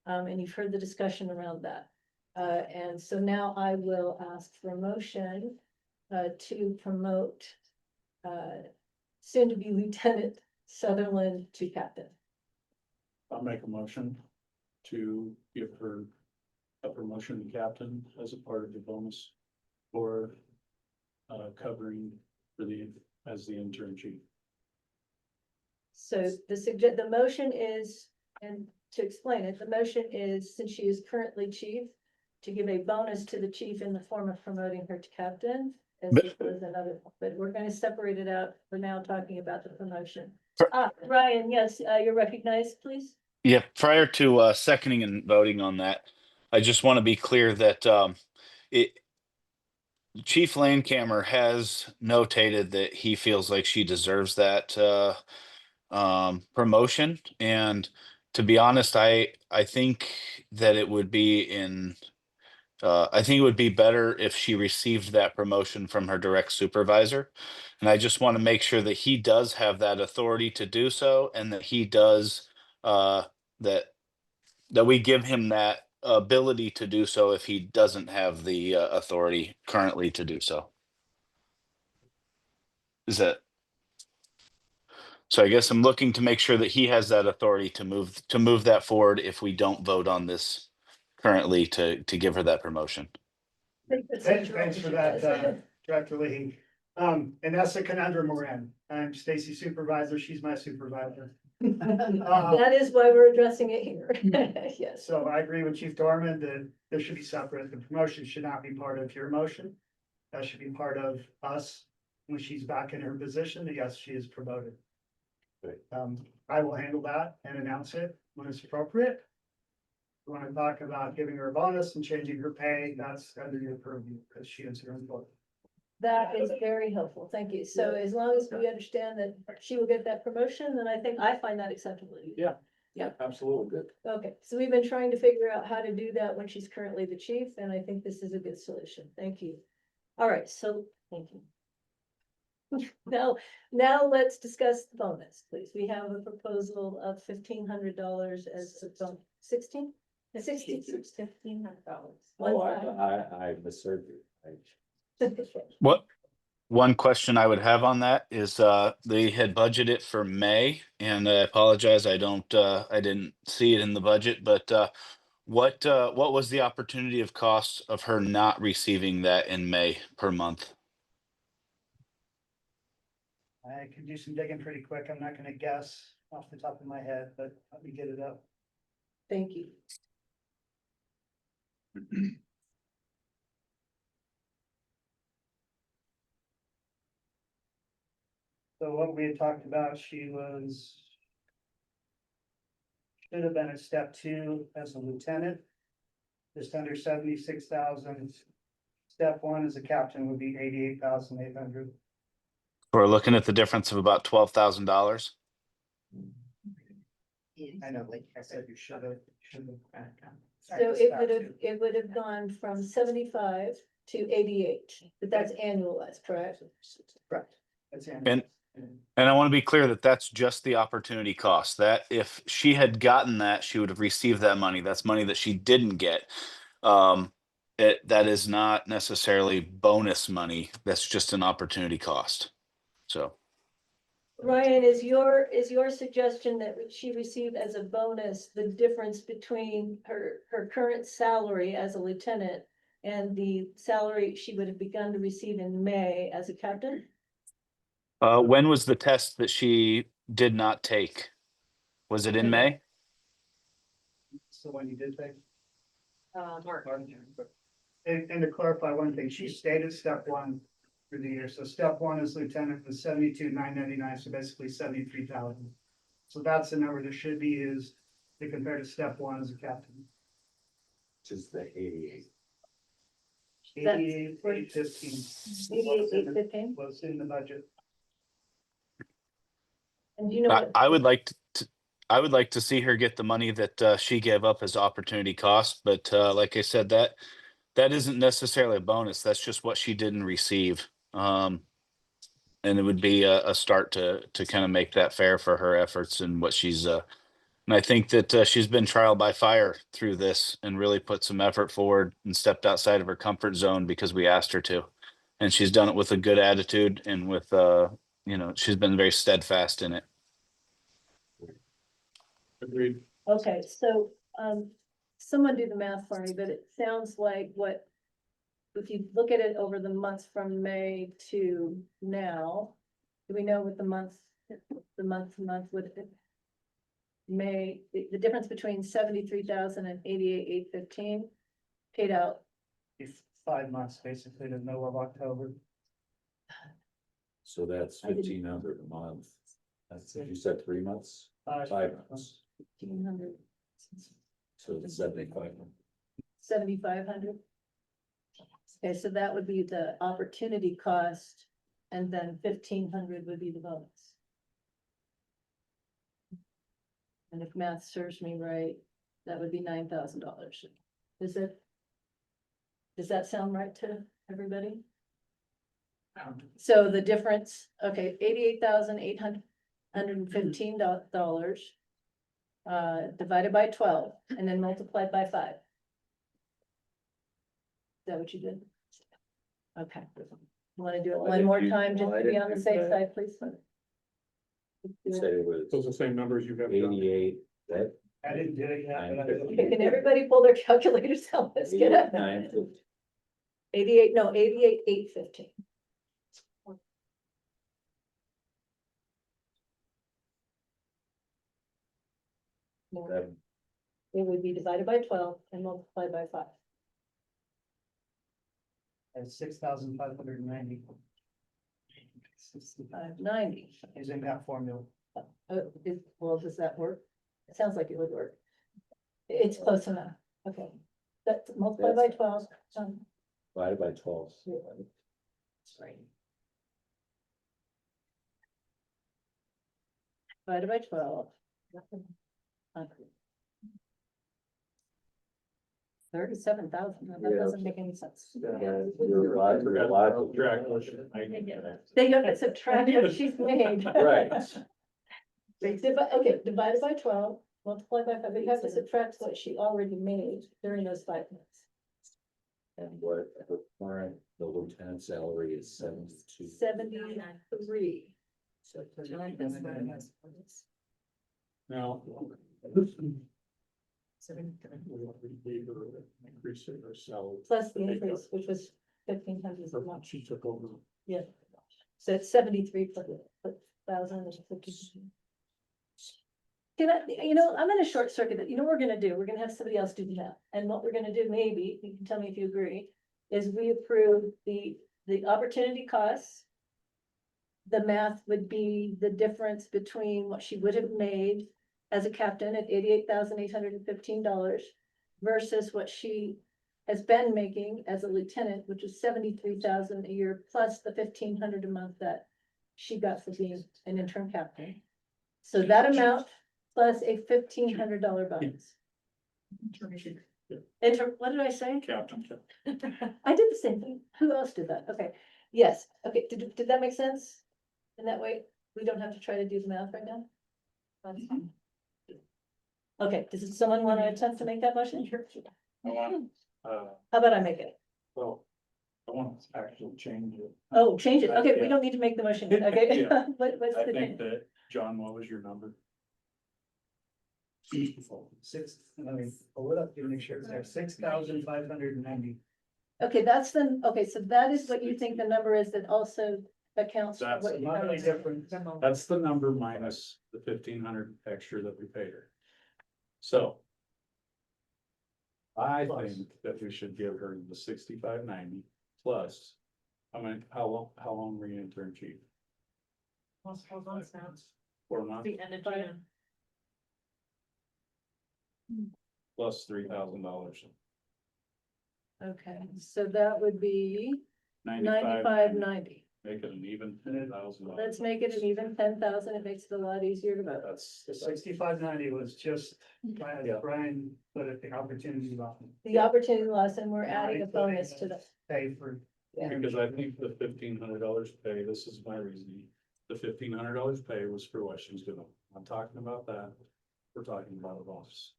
And you've heard the discussion around that. And so now I will ask for a motion to promote soon to be Lieutenant Sutherland to captain. I'll make a motion to give her a promotion to captain as a part of the bonus for covering for as the intern chief. So the motion is, and to explain it, the motion is, since she is currently chief, to give a bonus to the chief in the form of promoting her to captain. As well as another, but we're going to separate it out. We're now talking about the promotion. Ryan, yes, you're recognized, please. Yeah, prior to seconding and voting on that, I just want to be clear that Chief Landcamer has notated that he feels like she deserves that promotion. And to be honest, I think that it would be I think it would be better if she received that promotion from her direct supervisor. And I just want to make sure that he does have that authority to do so, and that he does that we give him that ability to do so if he doesn't have the authority currently to do so. Is that? So I guess I'm looking to make sure that he has that authority to move that forward if we don't vote on this currently to give her that promotion. Thanks for that, Director Leahy. And that's the conundrum we're in. I'm Stacy's supervisor, she's my supervisor. That is why we're addressing it here. Yes. So I agree with Chief Dorman that this should be separate. The promotion should not be part of your motion. That should be part of us. When she's back in her position, yes, she is promoted. Right. I will handle that and announce it when it's appropriate. You wanna talk about giving her a bonus and changing her pay, that's under your purview, because she is her employee. That is very helpful, thank you. So as long as we understand that she will get that promotion, then I find that acceptable. Yeah. Yeah. Absolutely good. Okay, so we've been trying to figure out how to do that when she's currently the chief, and I think this is a good solution. Thank you. All right, so, thank you. Now let's discuss the bonus, please. We have a proposal of $1,500 as a bonus. 16? $1,500. Oh, I misheard you. What, one question I would have on that is, they had budgeted for May, and I apologize, I didn't see it in the budget, but, what was the opportunity of cost of her not receiving that in May per month? I can do some digging pretty quick. I'm not gonna guess off the top of my head, but let me get it up. Thank you. So what we had talked about, she was. Should have been at step 2 as a lieutenant. Just under 76,000. Step 1 as a captain would be 88,800. We're looking at the difference of about $12,000. I know, like I said, you should have. So it would have gone from 75 to 88, but that's annualized, correct? Correct. That's And I want to be clear that that's just the opportunity cost. That if she had gotten that, she would have received that money. That's money that she didn't get. That is not necessarily bonus money. That's just an opportunity cost. So Ryan, is your suggestion that she received as a bonus, the difference between her current salary as a lieutenant and the salary she would have begun to receive in May as a captain? when was the test that she did not take? Was it in May? So when you did take. Mark. And to clarify one thing, she stayed at step 1 through the year. So step 1 is lieutenant was 72,999, so basically 73,000. So that's the number that should be used to compare to step 1 as a captain. Just the 88. That's 88,815 88,815? was in the budget. And do you know I, what? I would like I would like to see her get the money that she gave up as opportunity cost, but like I said, that isn't necessarily a bonus. That's just what she didn't receive. And it would be a start to kind of make that fair for her efforts and what she's. And I think that she's been trial by fire through this and really put some effort forward and stepped outside of her comfort zone because we asked her to, and she's done it with a good attitude and with she's been very steadfast in it. Agreed. Okay, so, someone do the math for me, but it sounds like if you look at it over the months from May to now, do we know what the month to month would have been? May, the difference between 73,000 and 88,815 paid out. 5 months, basically, to the middle of October. So that's I didn't- 1,500 a month. That's, you said 3 months, 5 months, 1,500, so it's 7,500. 7,500. Okay, so that would be the opportunity cost, and then 1,500 would be the bonus. And if math serves me right, that would be $9,000. Does that sound right to everybody? So the difference, okay, $88,815 divided by 12 and then multiplied by 5. Is that what you did? Okay. You want to do it one more time just to be on the safe side, please? You said it was Those are the same numbers you have. 88, that. I didn't do it yet, but I did. Okay, can everybody pull their calculators out? Let's get it. 88,815. That- It would be divided by 12 and multiplied by 5. At 6,590 6590. using that formula. Well, does that work? It sounds like it would work. It's close enough, okay. That's multiplied by 12. Divided by 12. Sorry. Divided by 12. 37,000, that Yeah. doesn't make any sense. You're alive, you're alive. They have to subtract what she's made. Right. Okay, divided by 12, multiplied by 5, but you have to subtract what she already made during those 5 months. And what her current, the lieutenant salary is 72. 73. Now. We gave her an increase in her salary. Plus the increase, which was 1,500 a month. She took over. Yeah. So it's 73,000. Can I, I'm in a short circuit. You know what we're gonna do? We're gonna have somebody else do the math. And what we're gonna do, maybe, you can tell me if you agree, is we approve the opportunity costs. The math would be the difference between what she would have made as a captain at $88,815 versus what she has been making as a lieutenant, which is 73,000 a year, plus the 1,500 a month that she got for being an interim captain. So that amount plus a $1,500 bonus. What did I say? Captain. I did the same thing. Who else did that? Okay, yes, okay, did that make sense? In that way, we don't have to try to do the math right now? That's fine. Okay, does someone want to attempt to make that motion? I want, How about I make it? well, I want to actually change it. Oh, change it. Okay, we Yeah. don't need to make the motion. yet, Okay, Yeah. what's I the think thing? that, John, what was your number? 6, let me pull it up to make sure it's there, 6,590. Okay, okay, so that is what you think the number is that also accounts for That's what you Monthly have. difference. That's the number minus the 1,500 extra that we paid her. So. I think that we should give her the 6,590 plus. I mean, how long were you intern chief? Almost 4 months now. 4 months The end of June. plus $3,000. Okay, so that would be 95.90. Make it an even $10,000. Let's make it an even 10,000. It makes it a lot easier to vote. That's. The 6,590 was just, Yeah. Brian put it, the opportunity loss. The opportunity loss, and we're adding a bonus to the. Pay for. Because I think the $1,500 pay, this is my reasoning, the $1,500 pay was for what she's doing. I'm talking about that. We're talking about a bonus.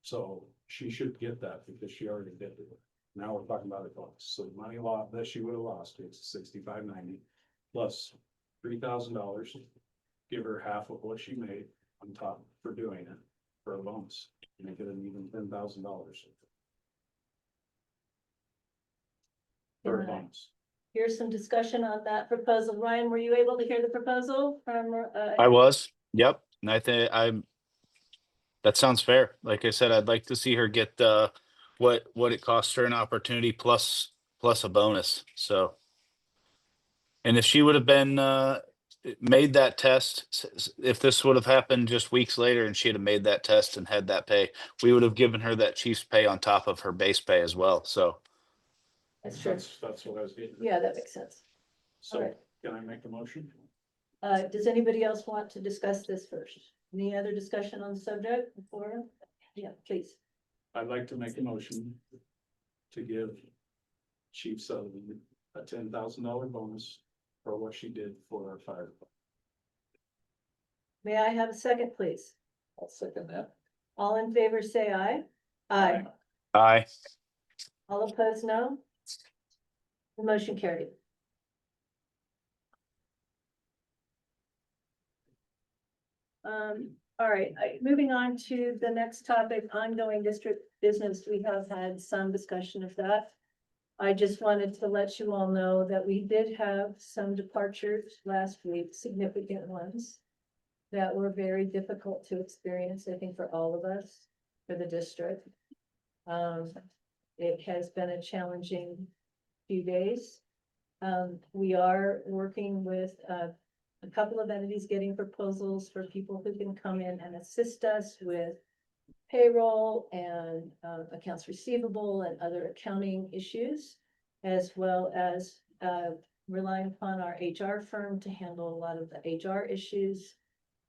So she should get that because she already did it. Now we're talking about a bonus. So the money lost that she would have lost, it's 6,590 plus $3,000. Give her half of what she made on top for doing it for a bonus. Make it an even $10,000. For a bonus. Here's some discussion on that proposal. Ryan, were you able to hear the proposal from? I was, yep, and I think that sounds fair. Like I said, I'd like to see her get what it costs her an opportunity plus a bonus, so. And if she would have been made that test, if this would have happened just weeks later and she'd have made that test and had that pay, we would have given her that chief's pay on top of her base pay as well, so. That's true. That's what I was getting. Yeah, that makes sense. So Alright. can I make a motion? Does anybody else want to discuss this first? Any other discussion on the subject before? Yeah, please. I'd like to make a motion to give Chief Sutherland a $10,000 bonus for what she did for our fire department. May I have a second, please? I'll second that. All in favor, say aye. Aye. Aye. All opposed, no? The motion carried. All right, moving on to the next topic, ongoing district business. We have had some discussion of that. I just wanted to let you all know that we did have some departures last week, significant ones. That were very difficult to experience, I think, for all of us, for the district. It has been a challenging few days. We are working with a couple of entities getting proposals for people who can come in and assist us with payroll and accounts receivable and other accounting issues, as well as relying upon our HR firm to handle a lot of the HR issues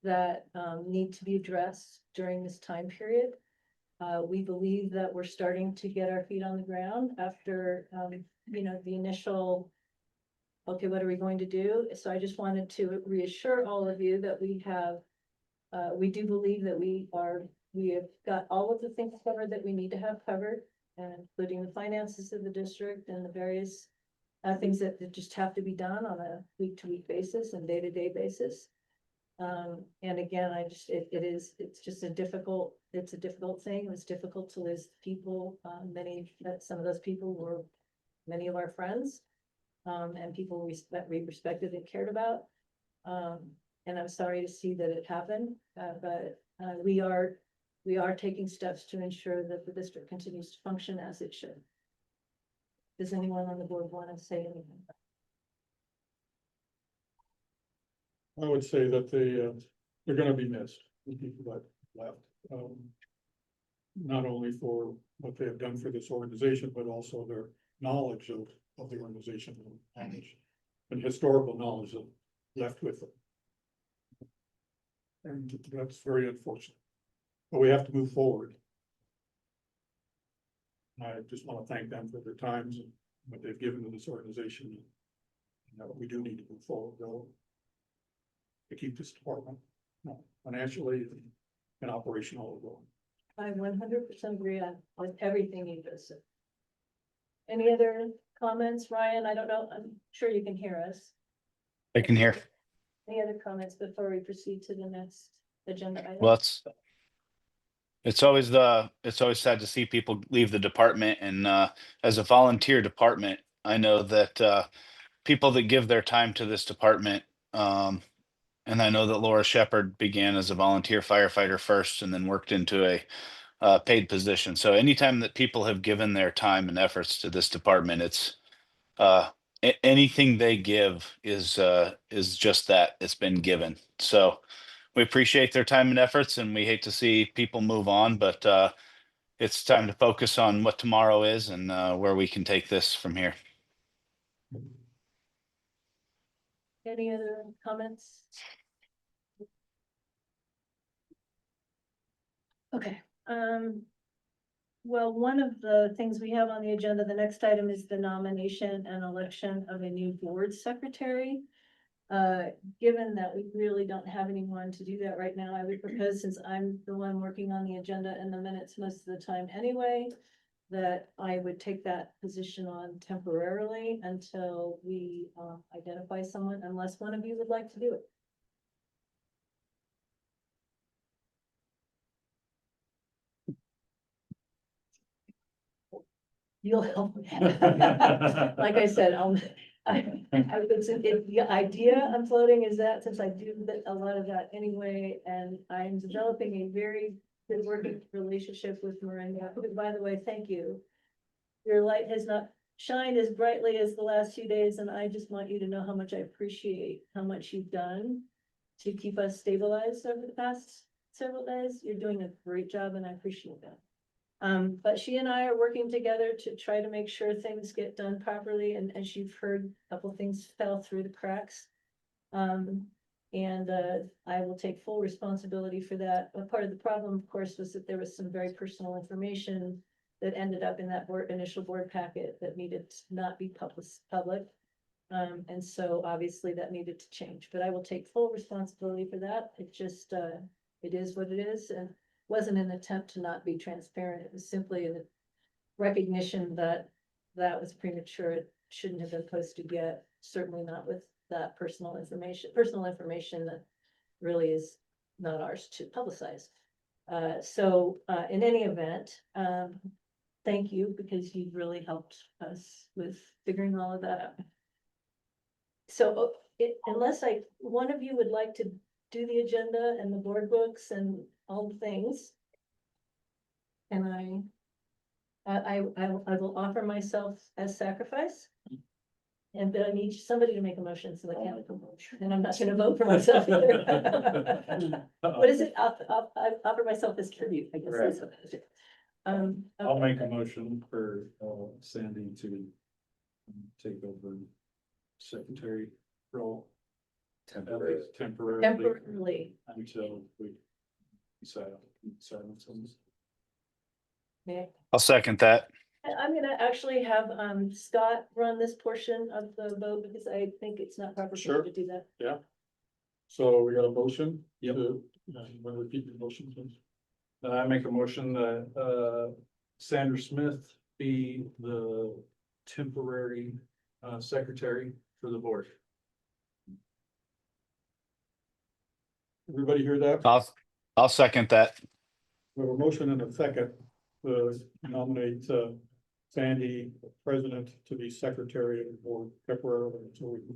that need to be addressed during this time period. We believe that we're starting to get our feet on the ground after, the initial, okay, what are we going to do? So I just wanted to reassure all of you that we do believe that we have got all of the things covered that we need to have covered, including the finances of the district and the various things that just have to be done on a week-to-week basis and day-to-day basis. And again, it's just a difficult thing. It was difficult to lose people. Some of those people were many of our friends, and people we respected and cared about. And I'm sorry to see that it happened, but we are taking steps to ensure that the district continues to function as it should. Does anyone on the board want to say anything? I would say that they're gonna be missed, the people that left. Not only for what they have done for this organization, but also their knowledge of the organization and historical knowledge that left with them. And that's very unfortunate. But we have to move forward. I just want to thank them for their times and what they've given to this organization. We do need to move forward, though, to keep this department, financially and operational. I 100% agree on everything you just said. Any other comments, Ryan? I don't know. I'm sure you can hear us. I can hear. Any other comments before we proceed to the next agenda item? Well, it's always sad to see people leave the department, and as a volunteer department, I know that people that give their time to this department, and I know that Laura Shepard began as a volunteer firefighter first and then worked into a paid position. So anytime that people have given their time and efforts to this department, it's anything they give is just that, it's been given. So we appreciate their time and efforts, and we hate to see people move on, but it's time to focus on what tomorrow is and where we can take this from here. Any other comments? Okay, well, one of the things we have on the agenda, the next item is the nomination and election of a new board secretary. Given that we really don't have anyone to do that right now, I would propose, since I'm the one working on the agenda and the minutes most of the time anyway, that I would take that position on temporarily until we identify someone, unless one of you would like to do it. You'll help me. Like I said, the idea I'm floating is that, since I do a lot of that anyway, and I'm developing a very good working relationship with Miranda, who, by the way, thank you. Your light has not shined as brightly as the last few days, and I just want you to know how much I appreciate how much you've done to keep us stabilized over the past several days. You're doing a great job, and I appreciate that. But she and I are working together to try to make sure things get done properly, and as you've heard, a couple things fell through the cracks. And I will take full responsibility for that. But part of the problem, of course, was that there was some very personal information that ended up in that initial board packet that needed to not be public. And so obviously that needed to change, but I will take full responsibility for that. It just, it is what it is, and wasn't an attempt to not be transparent. It was simply a recognition that that was premature. It shouldn't have been posted yet, certainly not with that personal information that really is not ours to publicize. So in any event, thank you, because you've really helped us with figuring all of that out. So unless one of you would like to do the agenda and the board books and all the things, and I will offer myself as sacrifice. And then I need somebody to make a motion, so I can't make a motion, and I'm not gonna vote for myself either. What is it? I offer myself as tribute, I guess. That's what it is. I'll make a okay. motion for Sandy to take over secretary role. Temporary. Temporarily Temporarily, until we decide on something. yeah. I'll second that. I'm gonna actually have Scott run this portion of the vote because I think it's not proper for Sure. him to do that. So we got a motion? Yep. Want to repeat the motion, please? I make a motion that Sandra Smith be the temporary secretary for the board. Everybody hear that? I'll second that. We have a motion and a second to nominate Sandy, president, to be secretary of the board temporarily until we can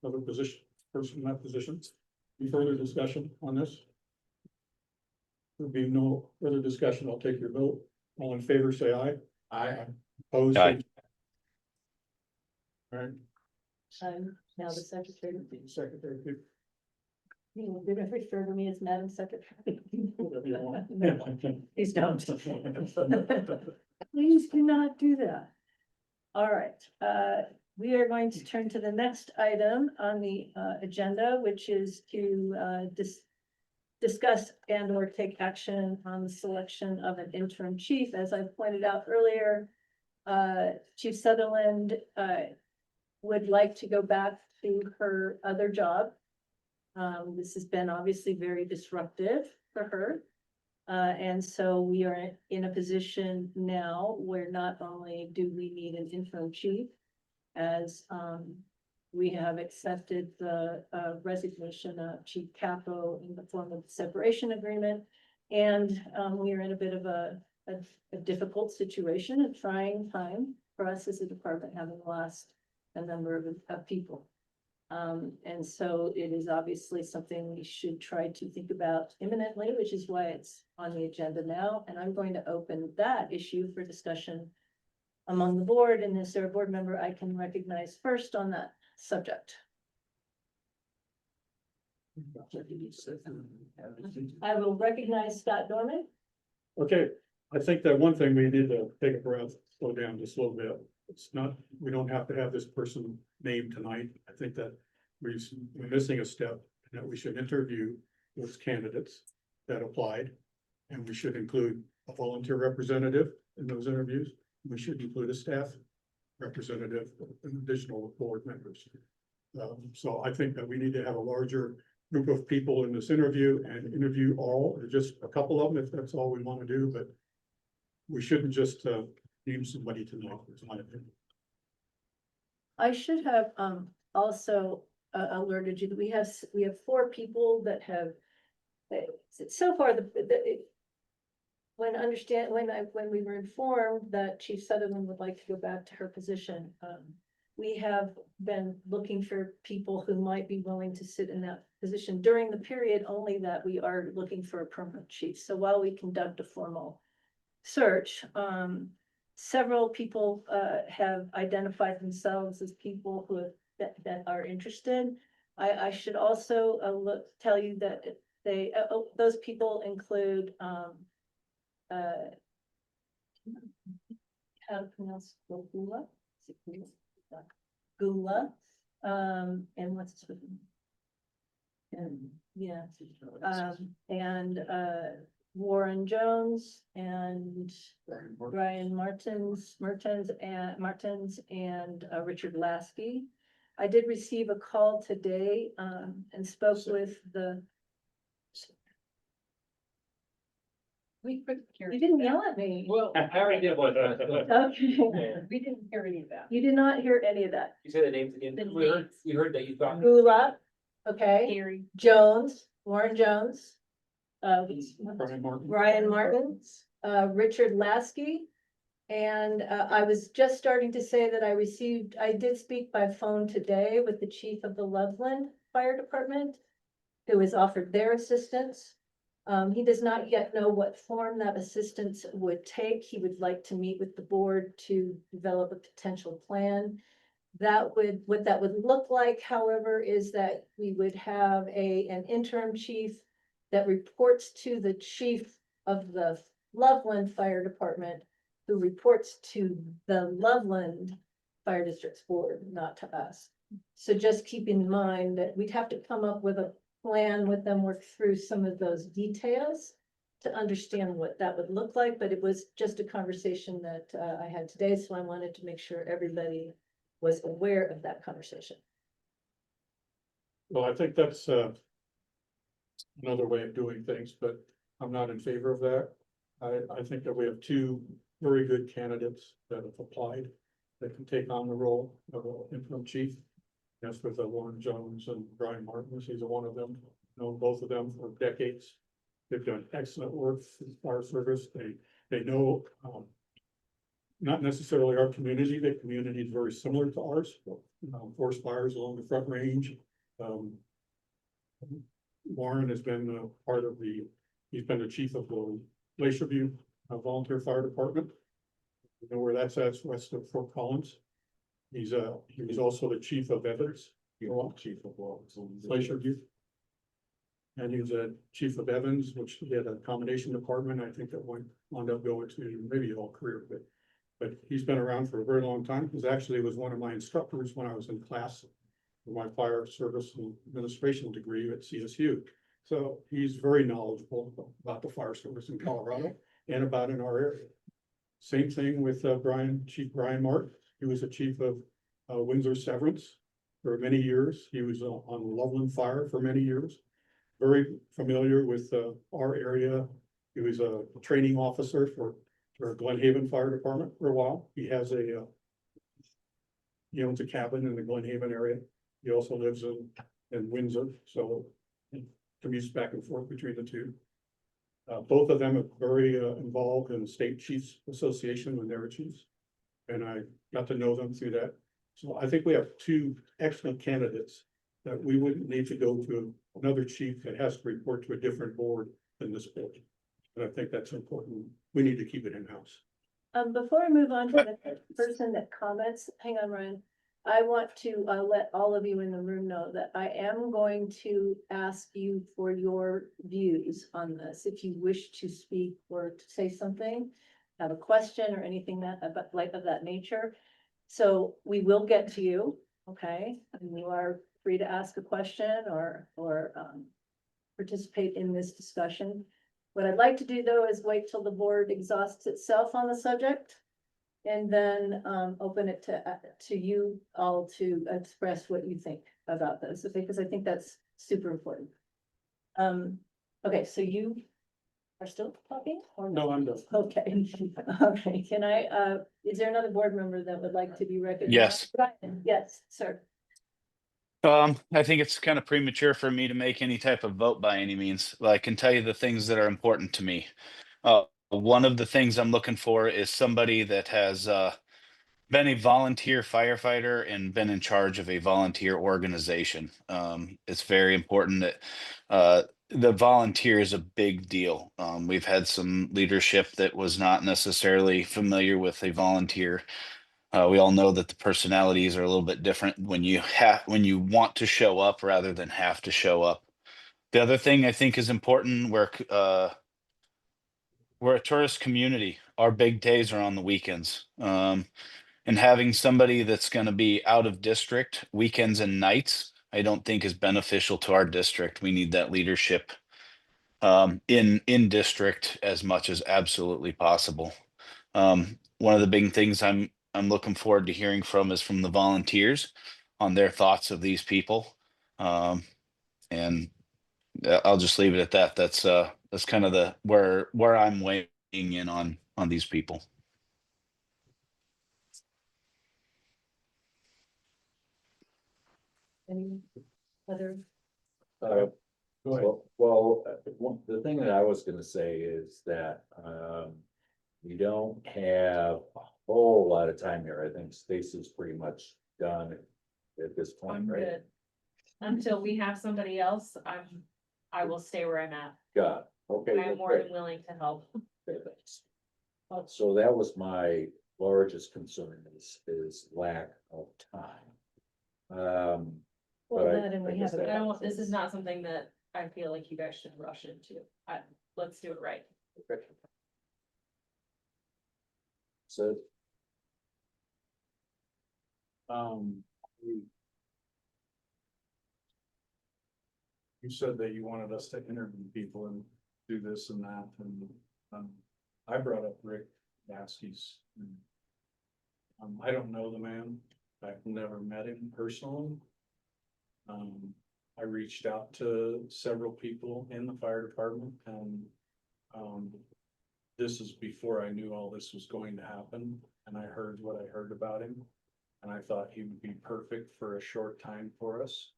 have a position, person in that position. Any further discussion on this? There'll be no further discussion. I'll take your vote. All in favor, say aye. Aye. Opposed? Aye. All right, I'm now the secretary. secretary, They're gonna refer to me as Madam Secretary. whatever you want. No, please don't. Please do not do that. All right, we are going to turn to the next item on the agenda, which is to discuss and or take action on the selection of an interim chief. As I pointed out earlier, Chief Sutherland would like to go back to her other job. This has been obviously very disruptive for her. And so we are in a position now where not only do we need an interim chief, as we have accepted the resignation of Chief Capo in the form of the separation agreement. And we are in a bit of a difficult situation, a trying time for us as a department, having lost a number of people. And so it is obviously something we should try to think about imminently, which is why it's on the agenda now. And I'm going to open that issue for discussion among the board. And is there a board member I can recognize first on that subject? I will recognize Scott Dorman. Okay, I think that one thing we need to take a breath, slow down just a little bit. It's not, we don't have to have this person named tonight. I think that we're missing a step, and that we should interview those candidates that applied. And we should include a volunteer representative in those interviews. We should include a staff representative and additional board members. So I think that we need to have a larger group of people in this interview and interview all, or just a couple of them if that's all we want to do, but we shouldn't just name somebody tonight, is my opinion. I should have also alerted you that we have 4 people that have so far when we were informed that Chief Sutherland would like to go back to her position, we have been looking for people who might be willing to sit in that position during the period only that we are looking for a permanent chief. So while we conduct a formal search, several people have identified themselves as people who that are interested. I should also tell you that those people include how to pronounce Gula? Gula, and what's his name? And yeah, and Warren Jones and Brian Martins and Richard Lasky. I did receive a call today and spoke with the. You didn't yell at me. Well, I already did one. Okay, We didn't hear any of that. you did not hear any of that. You say the names again. The We heard that you thought. Gula, okay, Gary. Jones, Warren Jones. Brian Martin. Ryan Martin, Richard Lasky. And I was just starting to say that I did speak by phone today with the chief of the Loveland Fire Department, who has offered their assistance. He does not yet know what form that assistance would take. He would like to meet with the board to develop a potential plan. what that would look like, however, is that we would have an interim chief that reports to the chief of the Loveland Fire Department, who reports to the Loveland Fire District's board, not to us. So just keep in mind that we'd have to come up with a plan with them, work through some of those details to understand what that would look like, but it was just a conversation that I had today, so I wanted to make sure everybody was aware of that conversation. Well, I think that's another way of doing things, but I'm not in favor of that. I think that we have two very good candidates that have applied that can take on the role of interim chief. That's with Warren Jones and Brian Martin. He's one of them. Known both of them for decades. They've done excellent work for the fire service. They know not necessarily our community. The community is very similar to ours. Forest fires along the Front Range. Warren has been part of he's been the chief of the Glacier View Volunteer Fire Department. You know where that's at, it's west of Fort Collins. He was also the chief of Evans. Chief of Glacier View. And he was a chief of Evans, which he had a combination department. I think that wound up going to maybe a whole career, but he's been around for a very long time. He was one of my instructors when I was in class for my fire service and administration degree at CSU. So he's very knowledgeable about the fire service in Colorado and about in our area. Same thing with Chief Brian Martin. He was the chief of Windsor Severance for many years. He was on Loveland Fire for many years. Very familiar with our area. He was a training officer for Glen Haven Fire Department for a while. He owns a cabin in the Glen Haven area. He also lives in Windsor, so he commutes back and forth between the two. Both of them are very involved in the State Chiefs Association when they were chiefs. And I got to know them through that. So I think we have two excellent candidates that we wouldn't need to go to another chief that has to report to a different board than this board. And I think that's important. We need to keep it in-house. Before I move on to the person that comments, hang on, Ryan. I want to let all of you in the room know that I am going to ask you for your views on this. If you wish to speak or to say something, have a question or anything of that nature. So we will get to you, okay? And you are free to ask a question or participate in this discussion. What I'd like to do though is wait till the board exhausts itself on the subject. And then open it to you all to express what you think about this, because I think that's super important. Okay, so you are still talking or no? No, I'm done. Okay, okay, can I, is there another board member that would like to be recognized? Yes. Ryan, yes, sir. I think it's kind of premature for me to make any type of vote by any means. But I can tell you the things that are important to me. One of the things I'm looking for is somebody that has been a volunteer firefighter and been in charge of a volunteer organization. It's very important that the volunteer is a big deal. We've had some leadership that was not necessarily familiar with a volunteer. We all know that the personalities are a little bit different when you want to show up rather than have to show up. The other thing I think is important, we're a tourist community. Our big days are on the weekends. And having somebody that's going to be out of district weekends and nights, I don't think is beneficial to our district. We need that leadership in district as much as absolutely possible. One of the big things I'm looking forward to hearing from is from the volunteers on their thoughts of these people. And I'll just leave it at that. That's kind of where I'm weighing in on these people. Any other? The thing that I was gonna say is that, we don't have a whole lot of time here. I think Stacy's pretty much done at this point, I'm right? good. Until we have somebody else, I will stay where I'm at. Got it. Okay. I'm more than willing to help. Okay, thanks. So that was my largest concern is lack of time. Well, But that and we I guess have it. I don't, this is not something that I feel like you guys should rush into. Let's do it right. So, You said that you wanted us to interview people and do this and that, and, I brought up Rick Baskey's. I don't know the man, I've never met him personally. I reached out to several people in the fire department and, this is before I knew all this was going to happen, and I heard what I heard about him. And I thought he would be perfect for a short time for us.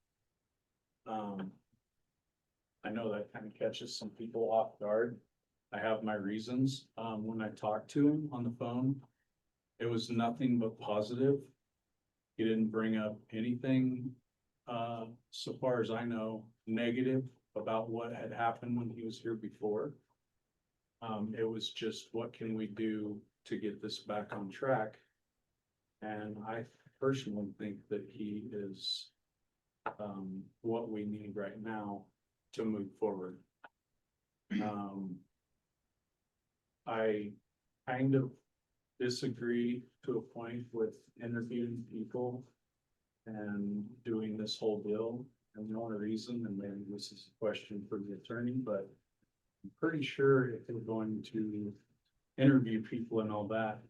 I know that kind of catches some people off guard. I have my reasons. When I talked to him on the phone, it was nothing but positive. He didn't bring up anything, so far as I know, negative about what had happened when he was here before. It was just, what can we do to get this back on track? And I personally think that he is what we need right now to move forward. I kind of disagree to a point with interviewing people and doing this whole deal. And the only reason, and maybe this is a question for the attorney, but I'm pretty sure if we're going to interview people and all that,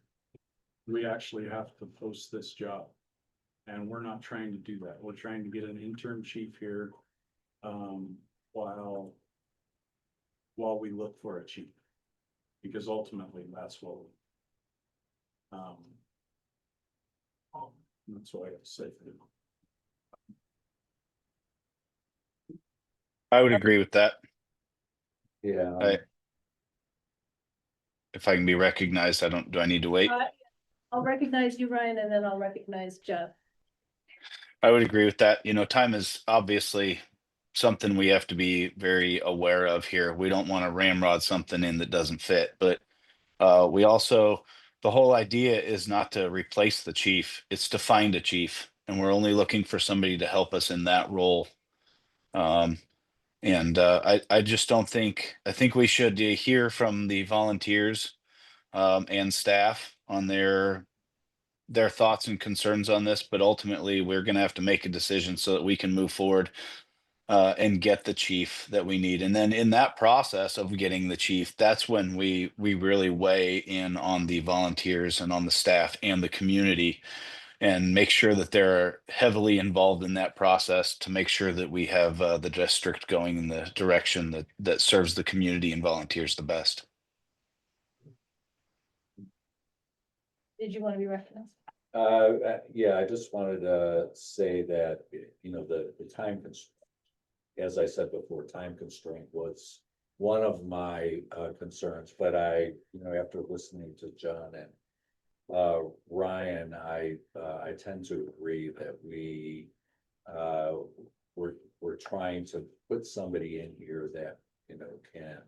we actually have to post this job. And we're not trying to do that. We're trying to get an interim chief here, while we look for a chief. Because ultimately, that's what that's what I have to say for you. I would agree with that. yeah. If I can be recognized, do I need to wait? I'll recognize you, Ryan, and then I'll recognize Jeff. I would agree with that. Time is obviously something we have to be very aware of here. We don't want to ramrod something in that doesn't fit, but we also, the whole idea is not to replace the chief, it's to find a chief. And we're only looking for somebody to help us in that role. I just don't think, I think we should hear from the volunteers and staff on their thoughts and concerns on this, but ultimately we're going to have to make a decision so that we can move forward and get the chief that we need. And then in that process of getting the chief, that's when we really weigh in on the volunteers and on the staff and the community and make sure that they're heavily involved in that process to make sure that we have the district going in the direction that serves the community and volunteers the best. Did you want to be recognized? Yeah, I just wanted to say that, the time constraint, as I said before, time constraint was one of my concerns, but after listening to John and Ryan, I tend to agree that we're trying to put somebody in here that, can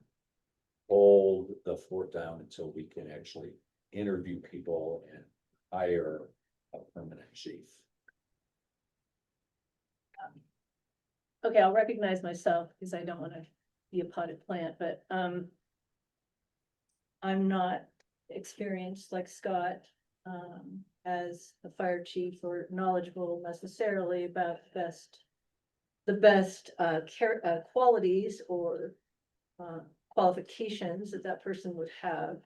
hold the fort down until we can actually interview people and hire a permanent chief. Okay, I'll recognize myself because I don't want to be a potted plant, but I'm not experienced like Scott as a fire chief or knowledgeable necessarily about the best qualities or qualifications that person would have.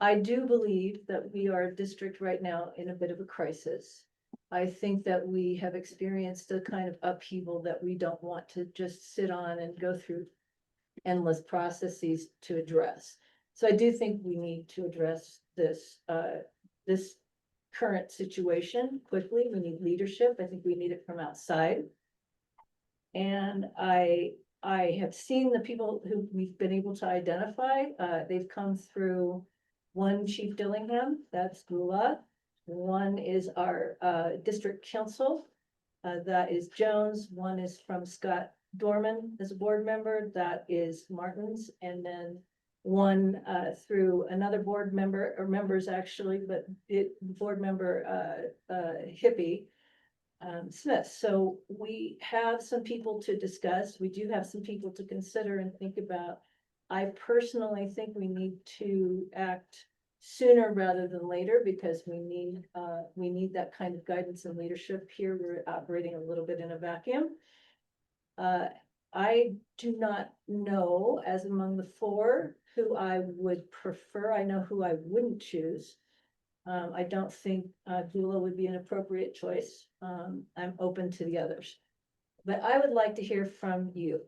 I do believe that we are a district right now in a bit of a crisis. I think that we have experienced a kind of upheaval that we don't want to just sit on and go through endless processes to address. So I do think we need to address this current situation quickly. We need leadership. I think we need it from outside. And I have seen the people who we've been able to identify. They've come through one Chief Dillingham, that's Gula. One is our district council, that is Jones. One is from Scott Dorman as a board member, that is Martins. And then one through another board member or members actually, but board member Hippie Smith. So we have some people to discuss. We do have some people to consider and think about. I personally think we need to act sooner rather than later because we need that kind of guidance and leadership here. We're operating a little bit in a vacuum. I do not know, as among the four, who I would prefer. I know who I wouldn't choose. I don't think Gula would be an appropriate choice. I'm open to the others. But I would like to hear from you.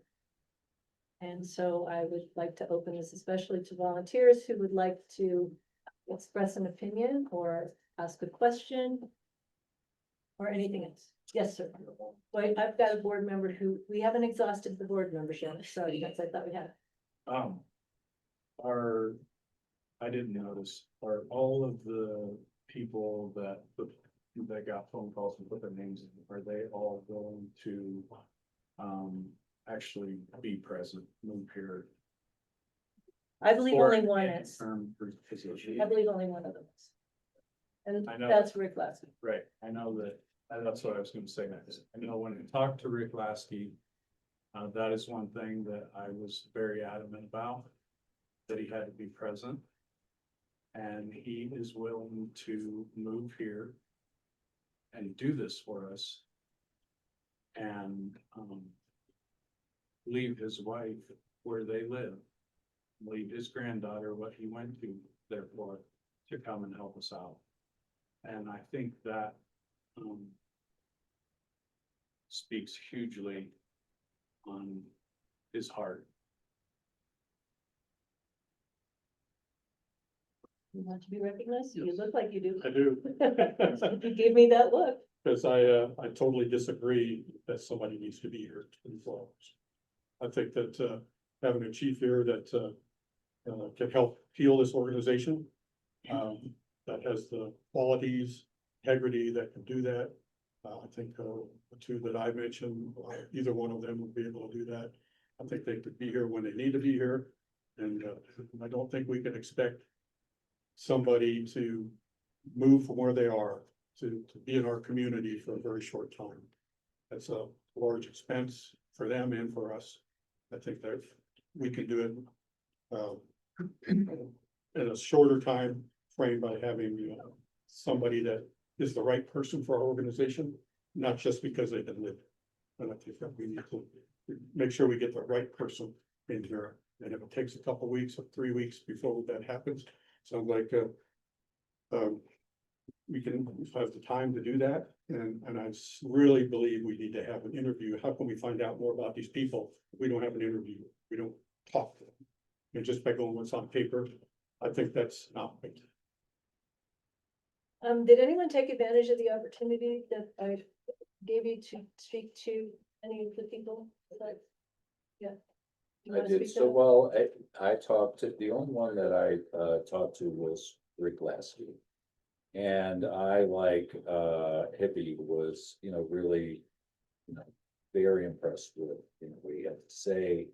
And so I would like to open this especially to volunteers who would like to express an opinion or ask a question or anything else. Yes, sir. Wait, I've got a board member we haven't exhausted the board membership, so yes, I thought we had. I didn't notice, are all of the people that got phone calls and put their names in, are they all going to actually be present, move here? I believe for only an one is. interim position? I believe only one of them is. And I know. that's Rick Lasky. Right, I know that, and that's what I was gonna say next. I know when I talked to Rick Lasky, that is one thing that I was very adamant about, that he had to be present. And he is willing to move here and do this for us. And, leave his wife where they live, leave his granddaughter what he went to, therefore, to come and help us out. And I think that, speaks hugely on his heart. You want to be recognized? You look like you do. I do. You gave me that look. Because I totally disagree that somebody needs to be here 24 hours. I think that having a chief here that can help heal this organization, that has the qualities, integrity that can do that. I think the two that I mentioned, either one of them would be able to do that. I think they could be here when they need to be here. And I don't think we can expect somebody to move from where they are to be in our community for a very short time. That's a large expense for them and for us. I think that we can do it in a shorter time frame by having somebody that is the right person for our organization, not just because they can live. And I think that we need to make sure we get the right person in here. And if it takes a couple weeks or 3 weeks before that happens, sounds like we can have the time to do that. And I really believe we need to have an interview. How can we find out more about these people if we don't have an interview? We don't talk to them. And just by going what's on paper, I think that's not right. Did anyone take advantage of the opportunity that I gave you to speak to any of the people? Yeah. You I wanna did speak to so them? well. I talked to, the only one that I talked to was Rick Lasky. And I Hippie was, really, very impressed with, what he had to say.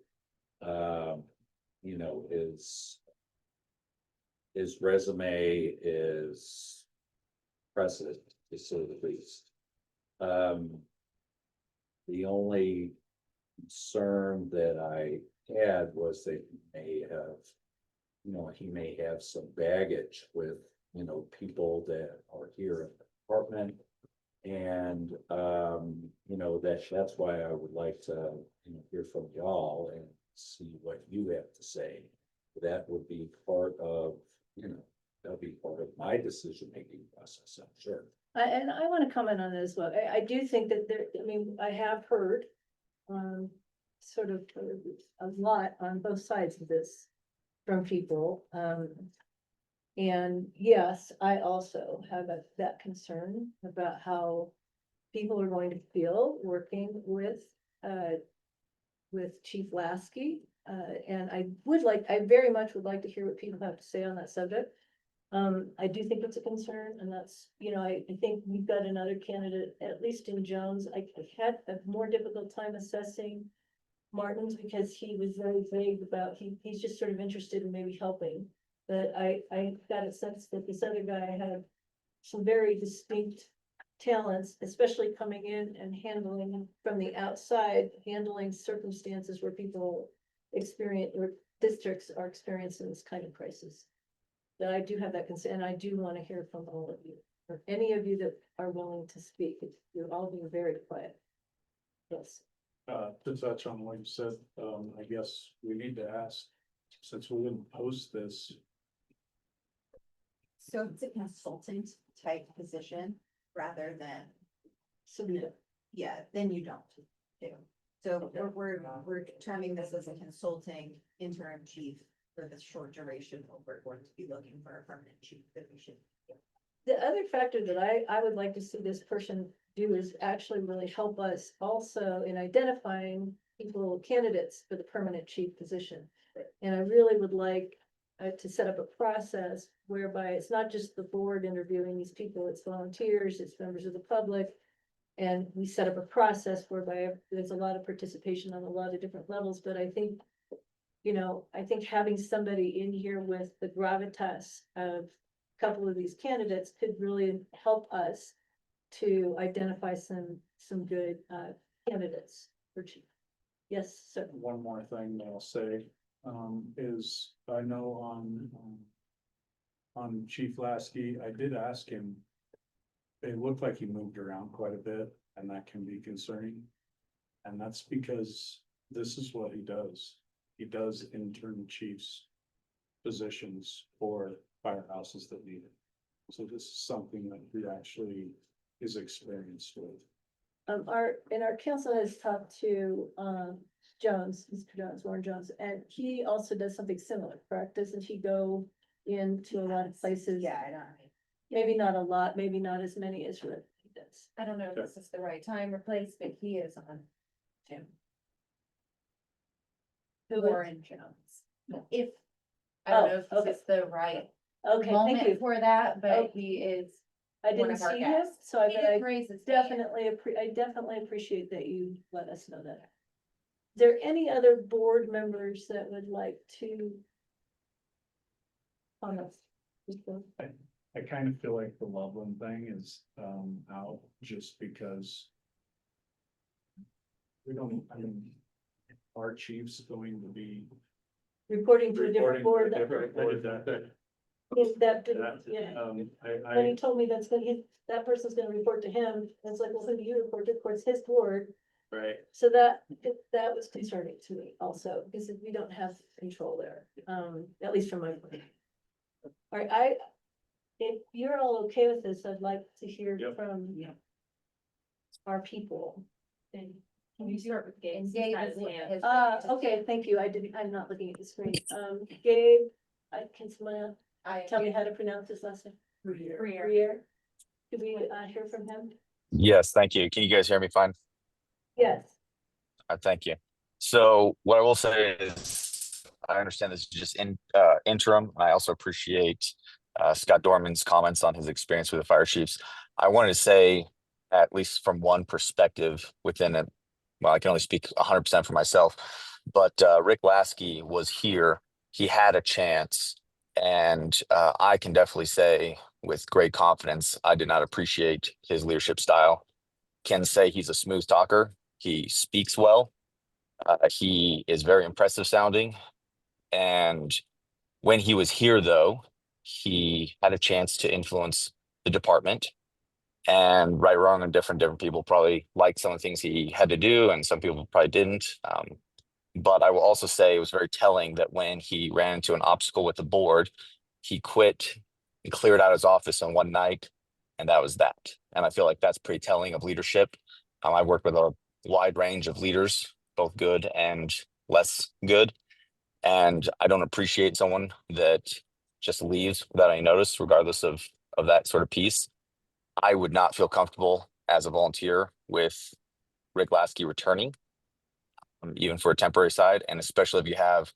His resume is impressive, to say the least. The only concern that I had was that he may have some baggage with, people that are here in the department. And, that's why I would like to, hear from y'all and see what you have to say. That would be part of, that'll be part of my decision-making process, I'm sure. And I want to comment on that as well. I do think that I have heard sort of a lot on both sides of this from people. And yes, I also have that concern about how people are going to feel working with Chief Lasky. And I very much would like to hear what people have to say on that subject. I do think it's a concern, and that's, I think we've got another candidate, at least in Jones. I had a more difficult time assessing Martin's because he was very vague about, he's just sort of interested in maybe helping. But I got a sense that this other guy had some very distinct talents, especially coming in and handling from the outside, handling circumstances where people experience, or districts are experiencing this kind of crisis. That I do have that concern, and I do want to hear from all of you, or any of you that are willing to speak. You're all being very quiet. Yes. To touch on what you said, I guess we need to ask, since we didn't post this, So it's a consultant type position rather than, So we do. yeah, then you don't do. So we're terming this as a consulting interim chief for the short duration, but we're going to be looking for a permanent chief that we should. The other factor that I would like to see this person do is actually really help us also in identifying people, candidates for the permanent chief position. And I really would like to set up a process whereby it's not just the board interviewing these people, it's volunteers, it's members of the public. And we set up a process whereby there's a lot of participation on a lot of different levels, but I think, you know, I think having somebody in here with the gravitas of a couple of these candidates could really help us to identify some good candidates for chief. Yes, sir. one more thing that I'll say, is I know on Chief Lasky, I did ask him. It looked like he moved around quite a bit, and that can be concerning. And that's because this is what he does. He does intern chiefs positions for firehouses that need it. So this is something that he actually is experienced with. Our council has talked to, Jones, Mr. Jones, Warren Jones, and he also does something similar, correct? Doesn't he go into a lot of places? Yeah, I don't. Maybe not a lot, maybe not as many as Rick does. I don't know if this is the right time or place, but he is on Jim. Who is? Warren Jones. If, I don't know Oh, if this is the right Okay, thank you. moment for that, but Okay. he is. I one didn't of our see him, guests. so I He bet didn't I raise his hand. I definitely appreciate that you let us know that. Is there any other board members that would like to comment? I kind of feel like the Loveland thing is out just because. We don't, I mean, our chief's going to be. Reporting to a different board. Different board that. If that didn't, yeah. When he I, told me that person's gonna report to him, it's like, well, who do you report to? Of course, his board. right, So that was concerning to me also, because we don't have control there, at least from my point. of view. All right, if you're all okay with this, I'd like to hear Yep. from our people. And can you start with Gabe? And since Gabe that is is hand? his- Okay, thank you. I'm not looking at the screen. Gabe, can someone tell me how to pronounce his last name? Briere. Could we hear from him? Yes, thank you. Can you guys hear me fine? Yes. Thank you. So what I will say is, I understand this is just interim. I also appreciate Scott Dorman's comments on his experience with the fire chiefs. I wanted to say, at least from one perspective within it, well, I can only speak 100% for myself, but Rick Lasky was here. He had a chance, and I can definitely say with great confidence, I did not appreciate his leadership style. Can say he's a smooth talker. He speaks well. He is very impressive sounding. And when he was here, though, he had a chance to influence the department. And right, wrong, and different people probably liked some of the things he had to do, and some people probably didn't. But I will also say it was very telling that when he ran into an obstacle with the board, he quit and cleared out his office in one night, and that was that. And I feel like that's pretty telling of leadership. I work with a wide range of leaders, both good and less good. And I don't appreciate someone that just leaves without any notice, regardless of that sort of piece. I would not feel comfortable as a volunteer with Rick Lasky returning, even for a temporary side, and especially if you have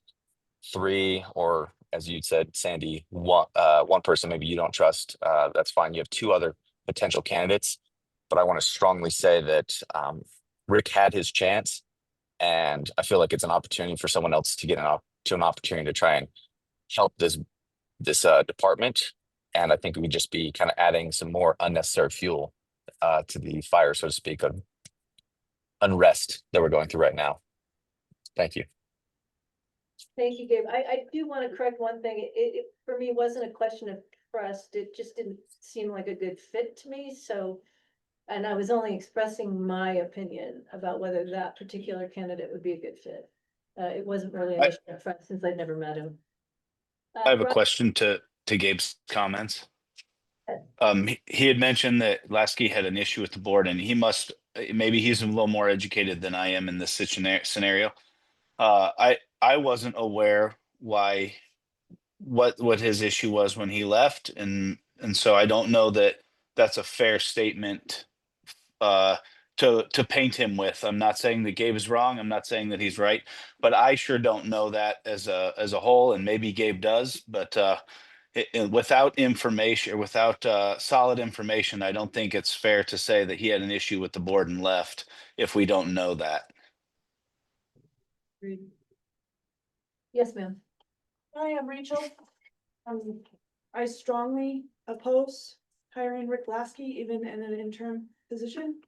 three, or as you'd said, Sandy, one person maybe you don't trust, that's fine. You have two other potential candidates, but I want to strongly say that Rick had his chance, And I feel like it's an opportunity for someone else to get to an opportunity to try and help this department. And I think it would just be kind of adding some more unnecessary fuel to the fire, so to speak, of unrest that we're going through right now. Thank you. Thank you, Gabe. I do want to correct one thing. It for me wasn't a question of trust. It just didn't seem like a good fit to me, so. And I was only expressing my opinion about whether that particular candidate would be a good fit. It wasn't really an issue of trust since I'd never met him. I have a Brian- question to Gabe's comments. He had mentioned that Lasky had an issue with the board, and maybe he's a little more educated than I am in this scenario. I wasn't aware what his issue was when he left, and so I don't know that that's a fair statement to paint him with. I'm not saying that Gabe is wrong. I'm not saying that he's right, but I sure don't know that as a whole, and maybe Gabe does, but without information or without solid information, I don't think it's fair to say that he had an issue with the board and left if we don't know that. Yes, ma'am. Hi, I'm Rachel. I strongly oppose hiring Rick Lasky even in an interim position.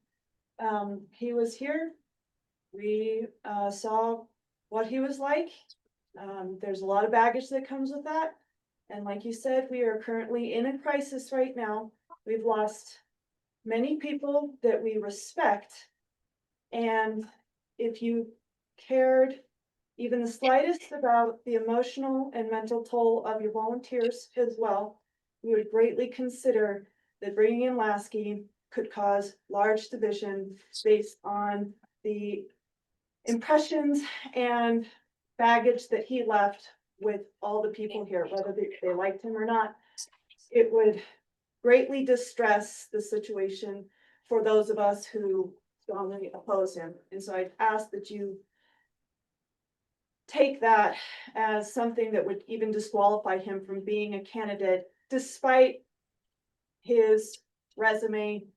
He was here. We saw what he was like. There's a lot of baggage that comes with that. And like you said, we are currently in a crisis right now. We've lost many people that we respect. And if you cared even the slightest about the emotional and mental toll of your volunteers as well, we would greatly consider that bringing in Lasky could cause large division based on the impressions and baggage that he left with all the people here, whether they liked him or not. It would greatly distress the situation for those of us who strongly oppose him. And so I'd ask that you take that as something that would even disqualify him from being a candidate, despite his resume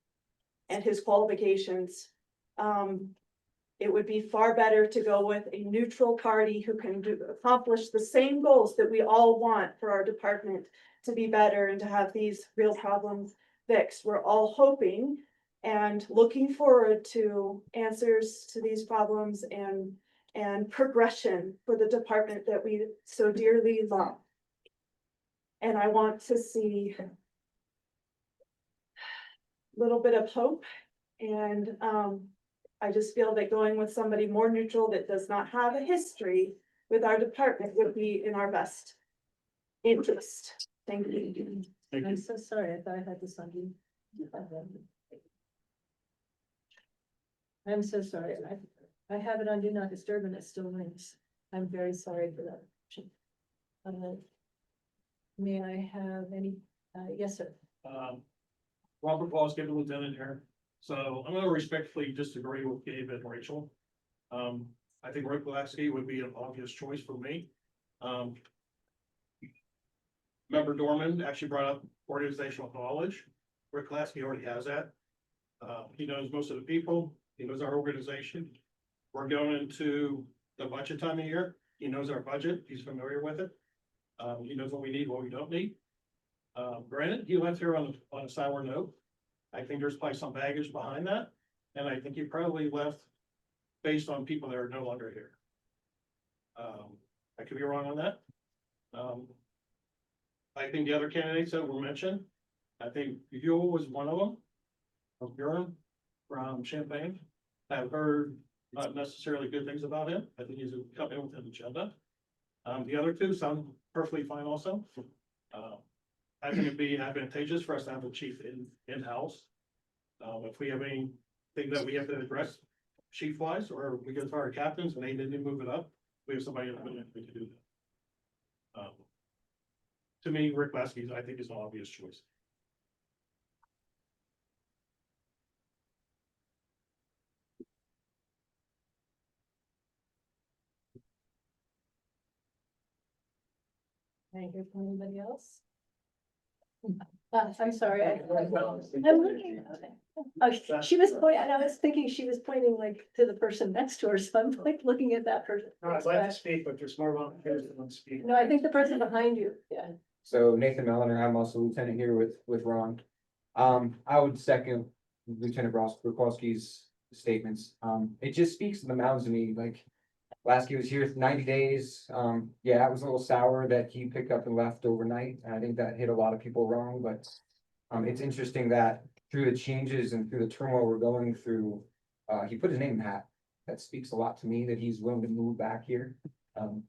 and his qualifications. It would be far better to go with a neutral party who can accomplish the same goals that we all want for our department to be better and to have these real problems fixed. We're all hoping and looking forward to answers to these problems and progression for the department that we so dearly love. And I want to see a little bit of hope, and I just feel that going with somebody more neutral that does not have a history with our department would be in our best interest. Thank you. I'm so sorry. I thought I had this on you. I'm so sorry. I have it on do not disturb and it still rings. I'm very sorry for that. May I have any, yes, sir. Robert Voskey, lieutenant here. So I'm gonna respectfully disagree with Gabe and Rachel. I think Rick Lasky would be an obvious choice for me. Member Dorman actually brought up organizational knowledge. Rick Lasky already has that. He knows most of the people. He knows our organization. We're going into the budget time of year. He knows our budget. He's familiar with it. He knows what we need, what we don't need. Granted, he left here on a sour note. I think there's probably some baggage behind that. And I think he probably left based on people that are no longer here. I could be wrong on that. I think the other candidates that were mentioned, I think Buell was one of them. Bjorn from Champaign. I've heard not necessarily good things about him. I think he's come in with an agenda. The other two sound perfectly fine also. I think it'd be advantageous for us to have a chief in-house. If we have anything that we have to address chief wise, or we go to our captains and they didn't move it up, we have somebody that we can do that. To me, Rick Lasky, I think, is an obvious choice. Can I hear from anybody else? I'm sorry, I'm looking. Oh, she was pointing, and I was thinking she was pointing like to the person next to her, so I'm like looking at that person. No, I'd like to speak, but there's more volunteers that want to speak. No, I think the person behind you, yeah. So Nathan Melliner, I'm also lieutenant here with Ron. I would second Lieutenant Bukowski's statements. It just speaks to the mountains to me, like. Lasky was here 90 days. Yeah, it was a little sour that he picked up and left overnight. And I think that hit a lot of people wrong, but. It's interesting that through the changes and through the turmoil we're going through, he put his name in the hat. That speaks a lot to me that he's willing to move back here.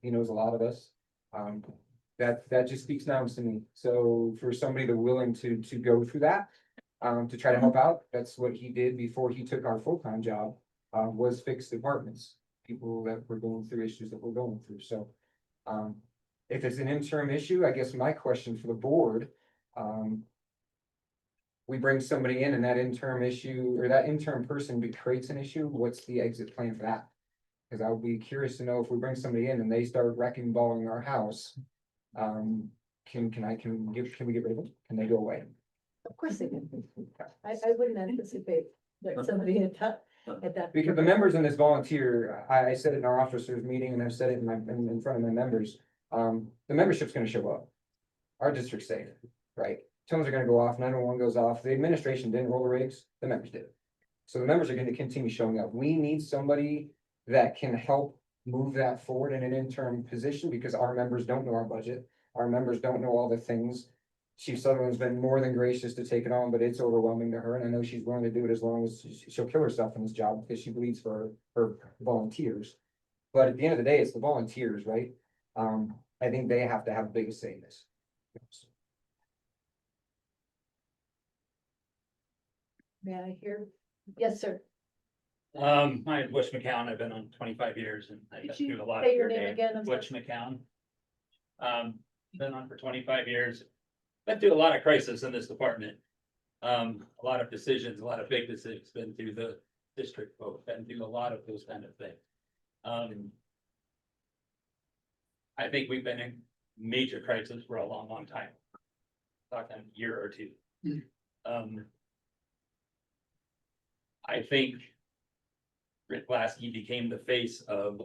He knows a lot of us. That just speaks mountains to me. So for somebody to willing to go through that, to try to help out, that's what he did before he took our full-time job, was fix departments, people that were going through issues that we're going through. So, if it's an interim issue, I guess my question for the board, we bring somebody in and that interim issue or that interim person creates an issue, what's the exit plan for that? Cause I would be curious to know if we bring somebody in and they start wrecking balling our house. Can we get rid of them? Can they go away? Of course they can. I wouldn't anticipate that somebody at that. Because the members in this volunteer, I said it in our officers meeting and I've said it in front of my members, the membership's gonna show up. Our district's safe, right? Tones are gonna go off, 911 goes off, the administration didn't roll the rigs, the members did. So the members are gonna continue showing up. We need somebody that can help move that forward in an interim position because our members don't know our budget. Our members don't know all the things. Chief Sutherland's been more than gracious to take it on, but it's overwhelming to her. And I know she's willing to do it as long as she'll kill herself in this job because she bleeds for her volunteers. But at the end of the day, it's the volunteers, right? I think they have to have the biggest say in this. May I hear? Yes, sir. My name is Butch McCown. I've been on 25 years and I've Could been you through a lot. say of your your name day. again? I'm Butch sorry. McCown. Been on for 25 years. Been through a lot of crisis in this department. A lot of decisions, a lot of big decisions, been through the district vote, been through a lot of those kind of things. I think we've been in major crisis for a long, long time. Talking a year or two. I think Rick Lasky became the face of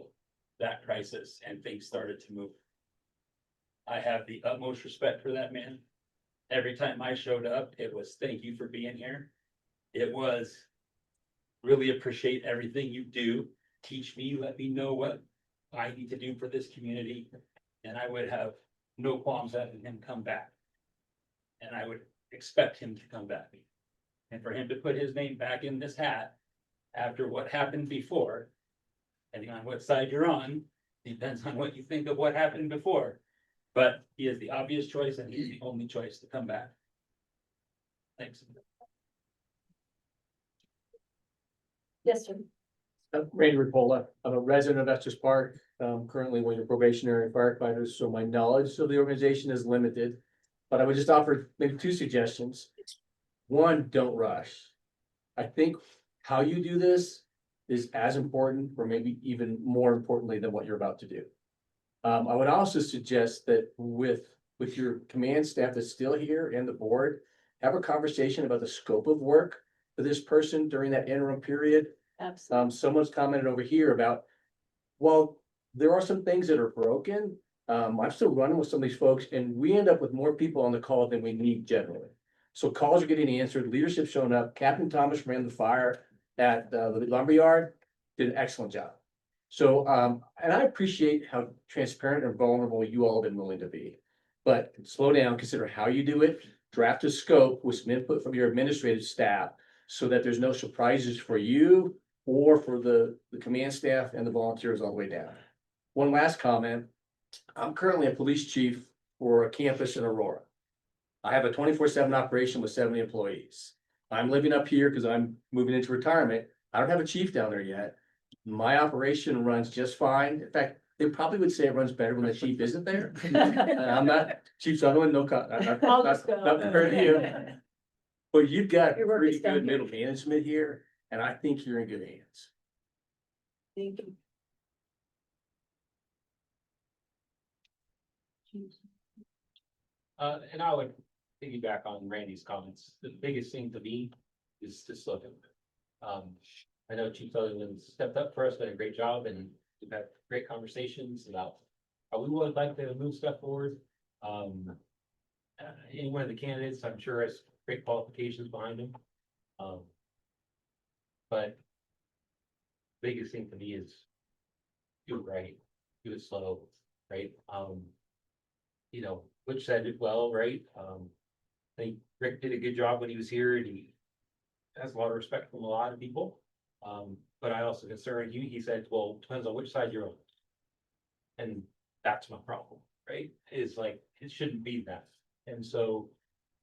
that crisis and things started to move. I have the utmost respect for that man. Every time I showed up, it was thank you for being here. It was really appreciate everything you do. Teach me, let me know what I need to do for this community. And I would have no qualms having him come back. And I would expect him to come back. And for him to put his name back in this hat after what happened before, depending on what side you're on, depends on what you think of what happened before. But he is the obvious choice and he's the only choice to come back. Thanks. Yes, sir. Randy Ripola, I'm a resident of Estes Park, currently one of the probationary firefighters, so my knowledge of the organization is limited. But I would just offer maybe two suggestions. One, don't rush. I think how you do this is as important or maybe even more importantly than what you're about to do. I would also suggest that with your command staff that's still here and the board, have a conversation about the scope of work for this person during that interim period. Absolutely. Someone's commented over here about, well, there are some things that are broken. I'm still running with some of these folks and we end up with more people on the call than we need generally. So calls are getting answered, leadership showing up. Captain Thomas ran the fire at the lumberyard, did an excellent job. So, and I appreciate how transparent and vulnerable you all have been willing to be. But slow down, consider how you do it, draft a scope with some input from your administrative staff so that there's no surprises for you or for the command staff and the volunteers all the way down. One last comment. I'm currently a police chief for a campus in Aurora. I have a 24/7 operation with 70 employees. I'm living up here because I'm moving into retirement. I don't have a chief down there yet. My operation runs just fine. In fact, they probably would say it runs better when the chief isn't there. I'm not Chief Sutherland, not compared to you. But you've got Your work pretty is done good here. middle management here, and I think you're in good hands. Thank you. And I would piggyback on Randy's comments, the biggest thing to me is to slow down. I know Chief Sutherland stepped up for us, done a great job, and we've had great conversations about how we would like to move stuff forward. Any one of the candidates, I'm sure, has great qualifications behind him. But biggest thing to me is do it right, do it slow, right? You know, Butch said it well, right? I think Rick did a good job when he was here, and he has a lot of respect from a lot of people. But I also concerned you, he said, well, depends on which side you're on. And that's my problem, right? Is like, it shouldn't be that. And so,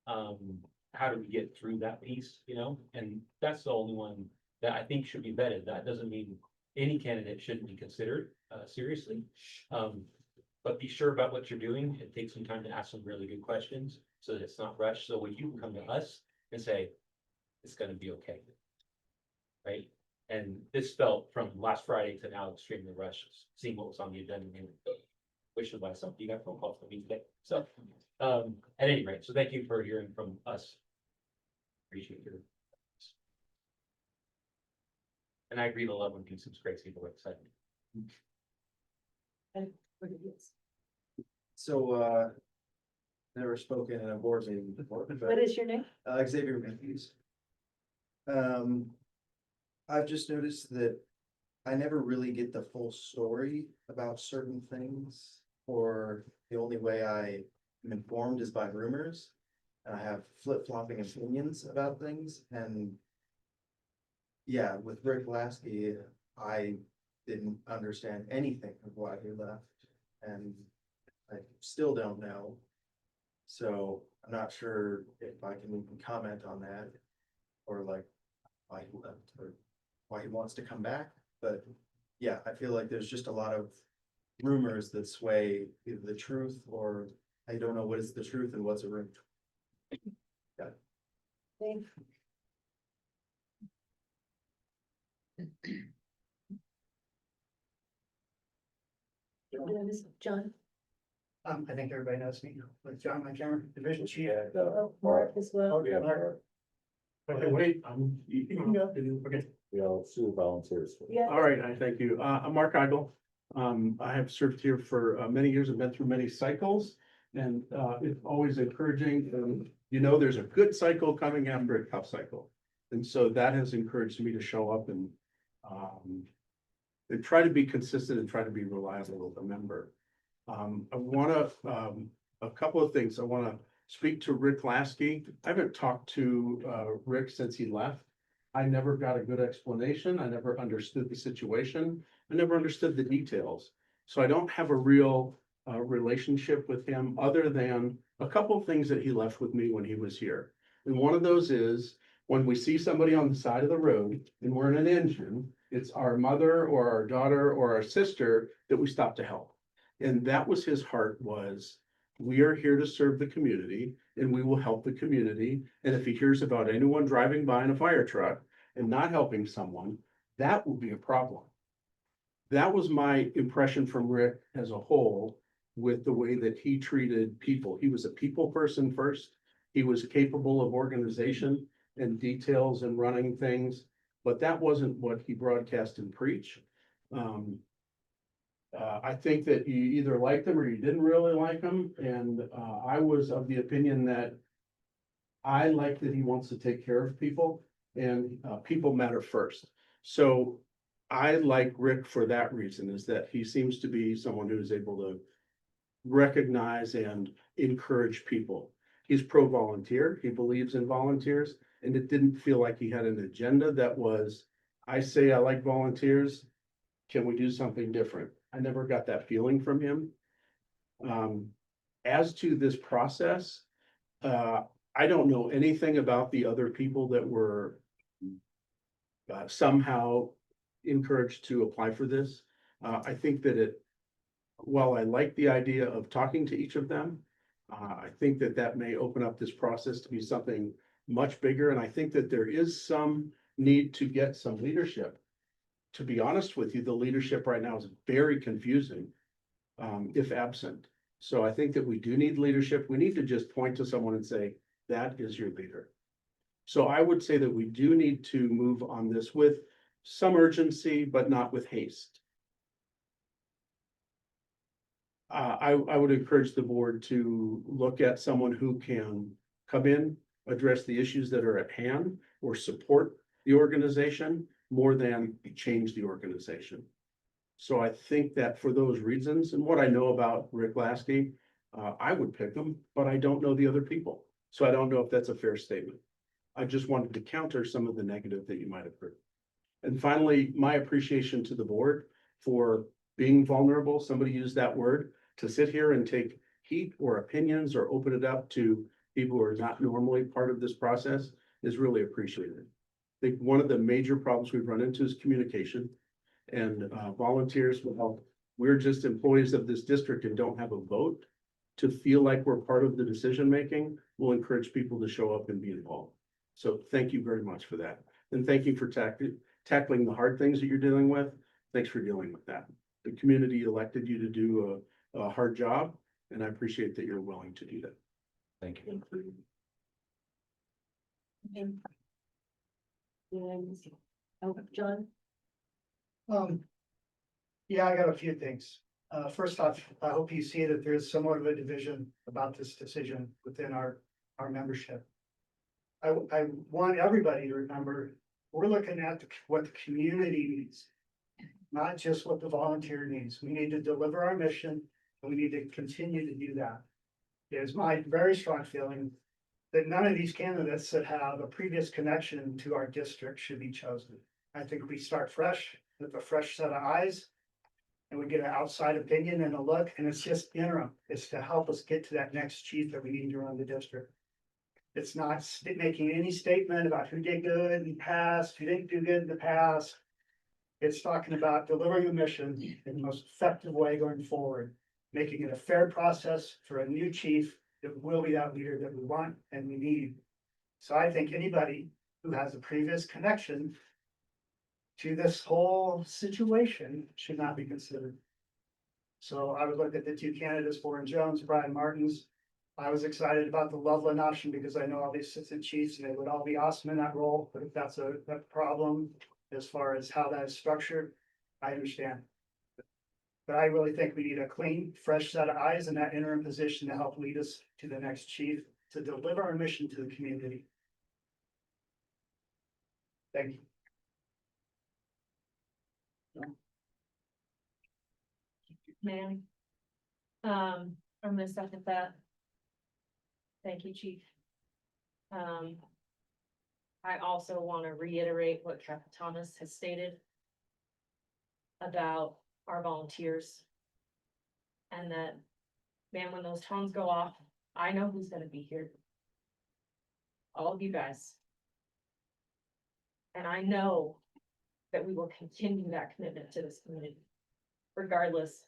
how do we get through that piece, you know? And that's the only one that I think should be vetted. That doesn't mean any candidate shouldn't be considered, seriously. But be sure about what you're doing and take some time to ask some really good questions so that it's not rushed. So when you can come to us and say, it's gonna be okay. Right? And this felt from last Friday to now extremely rushed, seeing what was on the agenda. And which is why some you got phone calls from me today. So, at any rate, so thank you for hearing from us. Appreciate your. And I agree, the love one seems crazy the website. So, never spoken in a board meeting before, but What is your name? Xavier Matthews. I've just noticed that I never really get the full story about certain things, or the only way I am informed is by rumors. And I have flip-flopping opinions about things, and yeah, with Rick Lasky, I didn't understand anything of why he left, and I still don't know. So I'm not sure if I can even comment on that, or like why he left, or why he wants to come back. But yeah, I feel like there's just a lot of rumors that sway either the truth, or I don't know what is the truth and what's a rumor. Yeah. Dave? John? I think everybody knows me, with John Montgomery, Division Chief. Oh, Mark as well. Yeah, Mark. Okay, wait, okay. We all sue volunteers. Yeah. All right, I thank you. I'm Mark Idle. I have served here for many years. I've been through many cycles, and it's always encouraging. You know, there's a good cycle coming after a tough cycle. And so that has encouraged me to show up and try to be consistent and try to be reliable with a member. I wanna, a couple of things. I wanna speak to Rick Lasky. I haven't talked to Rick since he left. I never got a good explanation. I never understood the situation. I never understood the details. So I don't have a real relationship with him other than a couple of things that he left with me when he was here. And one of those is when we see somebody on the side of the road and we're in an engine, it's our mother or our daughter or our sister that we stop to help. And that was his heart, was we are here to serve the community and we will help the community. And if he hears about anyone driving by in a fire truck and not helping someone, that will be a problem. That was my impression from Rick as a whole, with the way that he treated people. He was a people person first. He was capable of organization and details and running things, but that wasn't what he broadcast and preached. I think that you either liked him or you didn't really like him. And I was of the opinion that I like that he wants to take care of people, and people matter first. So I like Rick for that reason, is that he seems to be someone who is able to recognize and encourage people. He's pro-volunteer. He believes in volunteers, and it didn't feel like he had an agenda that was, I say I like volunteers. Can we do something different? I never got that feeling from him. As to this process, I don't know anything about the other people that were somehow encouraged to apply for this. I think that while I like the idea of talking to each of them, I think that that may open up this process to be something much bigger. And I think that there is some need to get some leadership. To be honest with you, the leadership right now is very confusing, if absent. So I think that we do need leadership. We need to just point to someone and say, that is your leader. So I would say that we do need to move on this with some urgency, but not with haste. I would encourage the board to look at someone who can come in, address the issues that are at hand, or support the organization more than change the organization. So I think that for those reasons, and what I know about Rick Lasky, I would pick him, but I don't know the other people. So I don't know if that's a fair statement. I just wanted to counter some of the negative that you might have heard. And finally, my appreciation to the board for being vulnerable. Somebody used that word, to sit here and take heat or opinions or open it up to people who are not normally part of this process is really appreciated. I think one of the major problems we've run into is communication, and volunteers, well, we're just employees of this district and don't have a vote to feel like we're part of the decision-making. We'll encourage people to show up and be involved. So thank you very much for that. And thank you for tackling the hard things that you're dealing with. Thanks for dealing with that. The community elected you to do a hard job, and I appreciate that you're willing to do that. Thank you. Oh, John? Yeah, I got a few things. First off, I hope you see that there's somewhat of a division about this decision within our membership. I want everybody to remember, we're looking at what the community needs, not just what the volunteer needs. We need to deliver our mission, and we need to continue to do that. It is my very strong feeling that none of these candidates that have a previous connection to our district should be chosen. I think we start fresh with a fresh set of eyes, and we get an outside opinion and a look, and it's just interim. It's to help us get to that next chief that we need to run the district. It's not making any statement about who did good in the past, who didn't do good in the past. It's talking about delivering a mission in the most effective way going forward, making it a fair process for a new chief that will be that leader that we want and we need. So I think anybody who has a previous connection to this whole situation should not be considered. So I would look at the two candidates, Warren Jones, Brian Martins. I was excited about the Loveland option because I know all the assistant chiefs and they would all be awesome in that role, but if that's a problem as far as how that is structured, I understand. But I really think we need a clean, fresh set of eyes in that interim position to help lead us to the next chief, to deliver our mission to the community. Thank you. Man. I'm gonna second that. Thank you, chief. I also want to reiterate what Captain Thomas has stated about our volunteers. And that, man, when those tones go off, I know who's gonna be here. All of you guys. And I know that we will continue that commitment to this community, regardless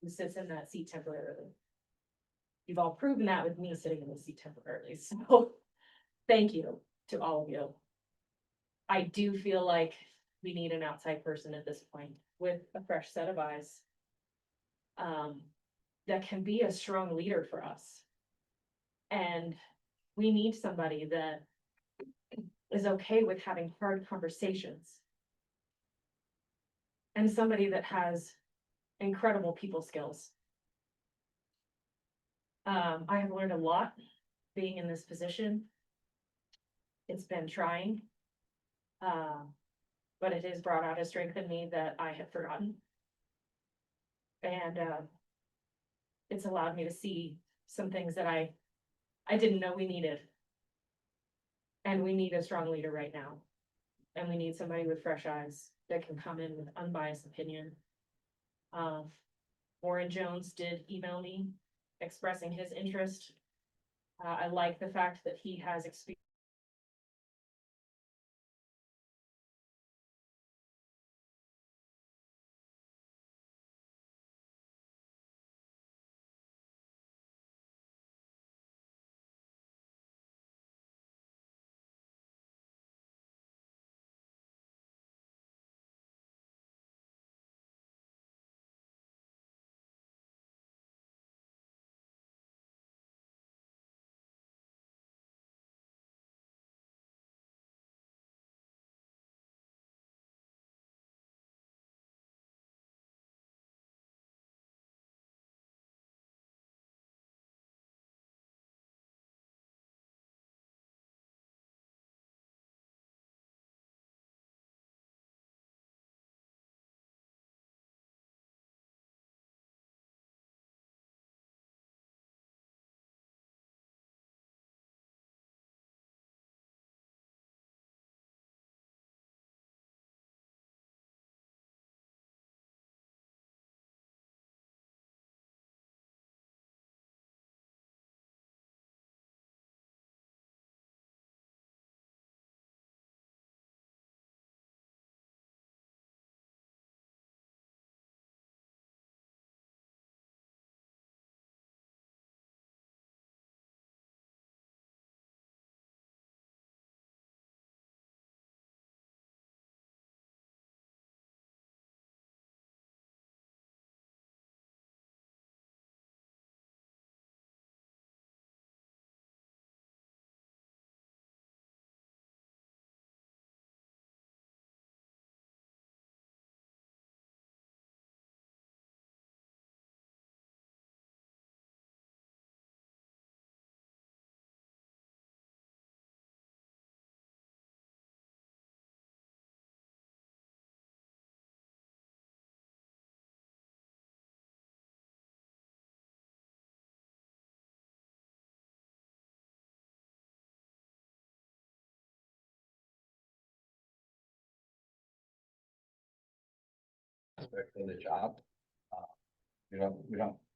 who sits in that seat temporarily. You've all proven that with me sitting in the seat temporarily, so thank you to all of you. I do feel like we need an outside person at this point with a fresh set of eyes. That can be a strong leader for us. And we need somebody that is okay with having hard conversations. And somebody that has incredible people skills. I have learned a lot being in this position. It's been trying. But it has brought out a strength in me that I had forgotten. And it's allowed me to see some things that I didn't know we needed. And we need a strong leader right now. And we need somebody with fresh eyes that can come in with unbiased opinion. Warren Jones did email me expressing his interest. I like the fact that he has experience aspect of the job.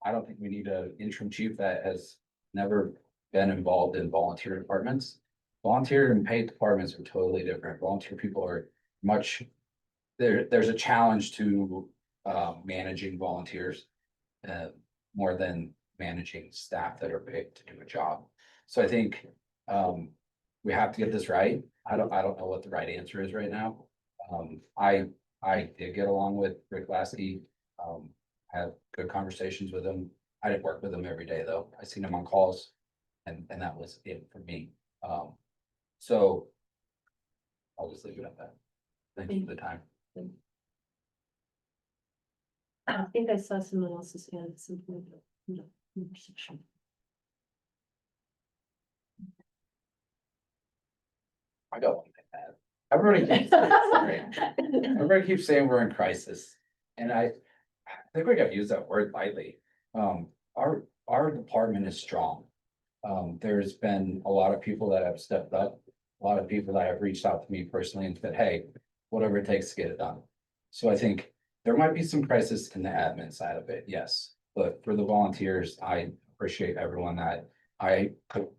I don't think we need an interim chief that has never been involved in volunteer departments. Volunteer and paid departments are totally different. Volunteer people are much, there's a challenge to managing volunteers. More than managing staff that are paid to do a job. So I think we have to get this right. I don't know what the right answer is right now. I did get along with Rick Lasky, had good conversations with him. I didn't work with him every day though. I seen him on calls and that was it for me. So I'll just leave it at that. Thank you for the time. I think I saw someone else's hand at some point. No, no perception. I got one thing to add. Everybody keeps saying we're in crisis, and I think we gotta use that word lightly. Our department is strong. There's been a lot of people that have stepped up, a lot of people that have reached out to me personally and said, hey, whatever it takes to get it done. So I think there might be some crisis in the admin side of it, yes, but for the volunteers, I appreciate everyone that I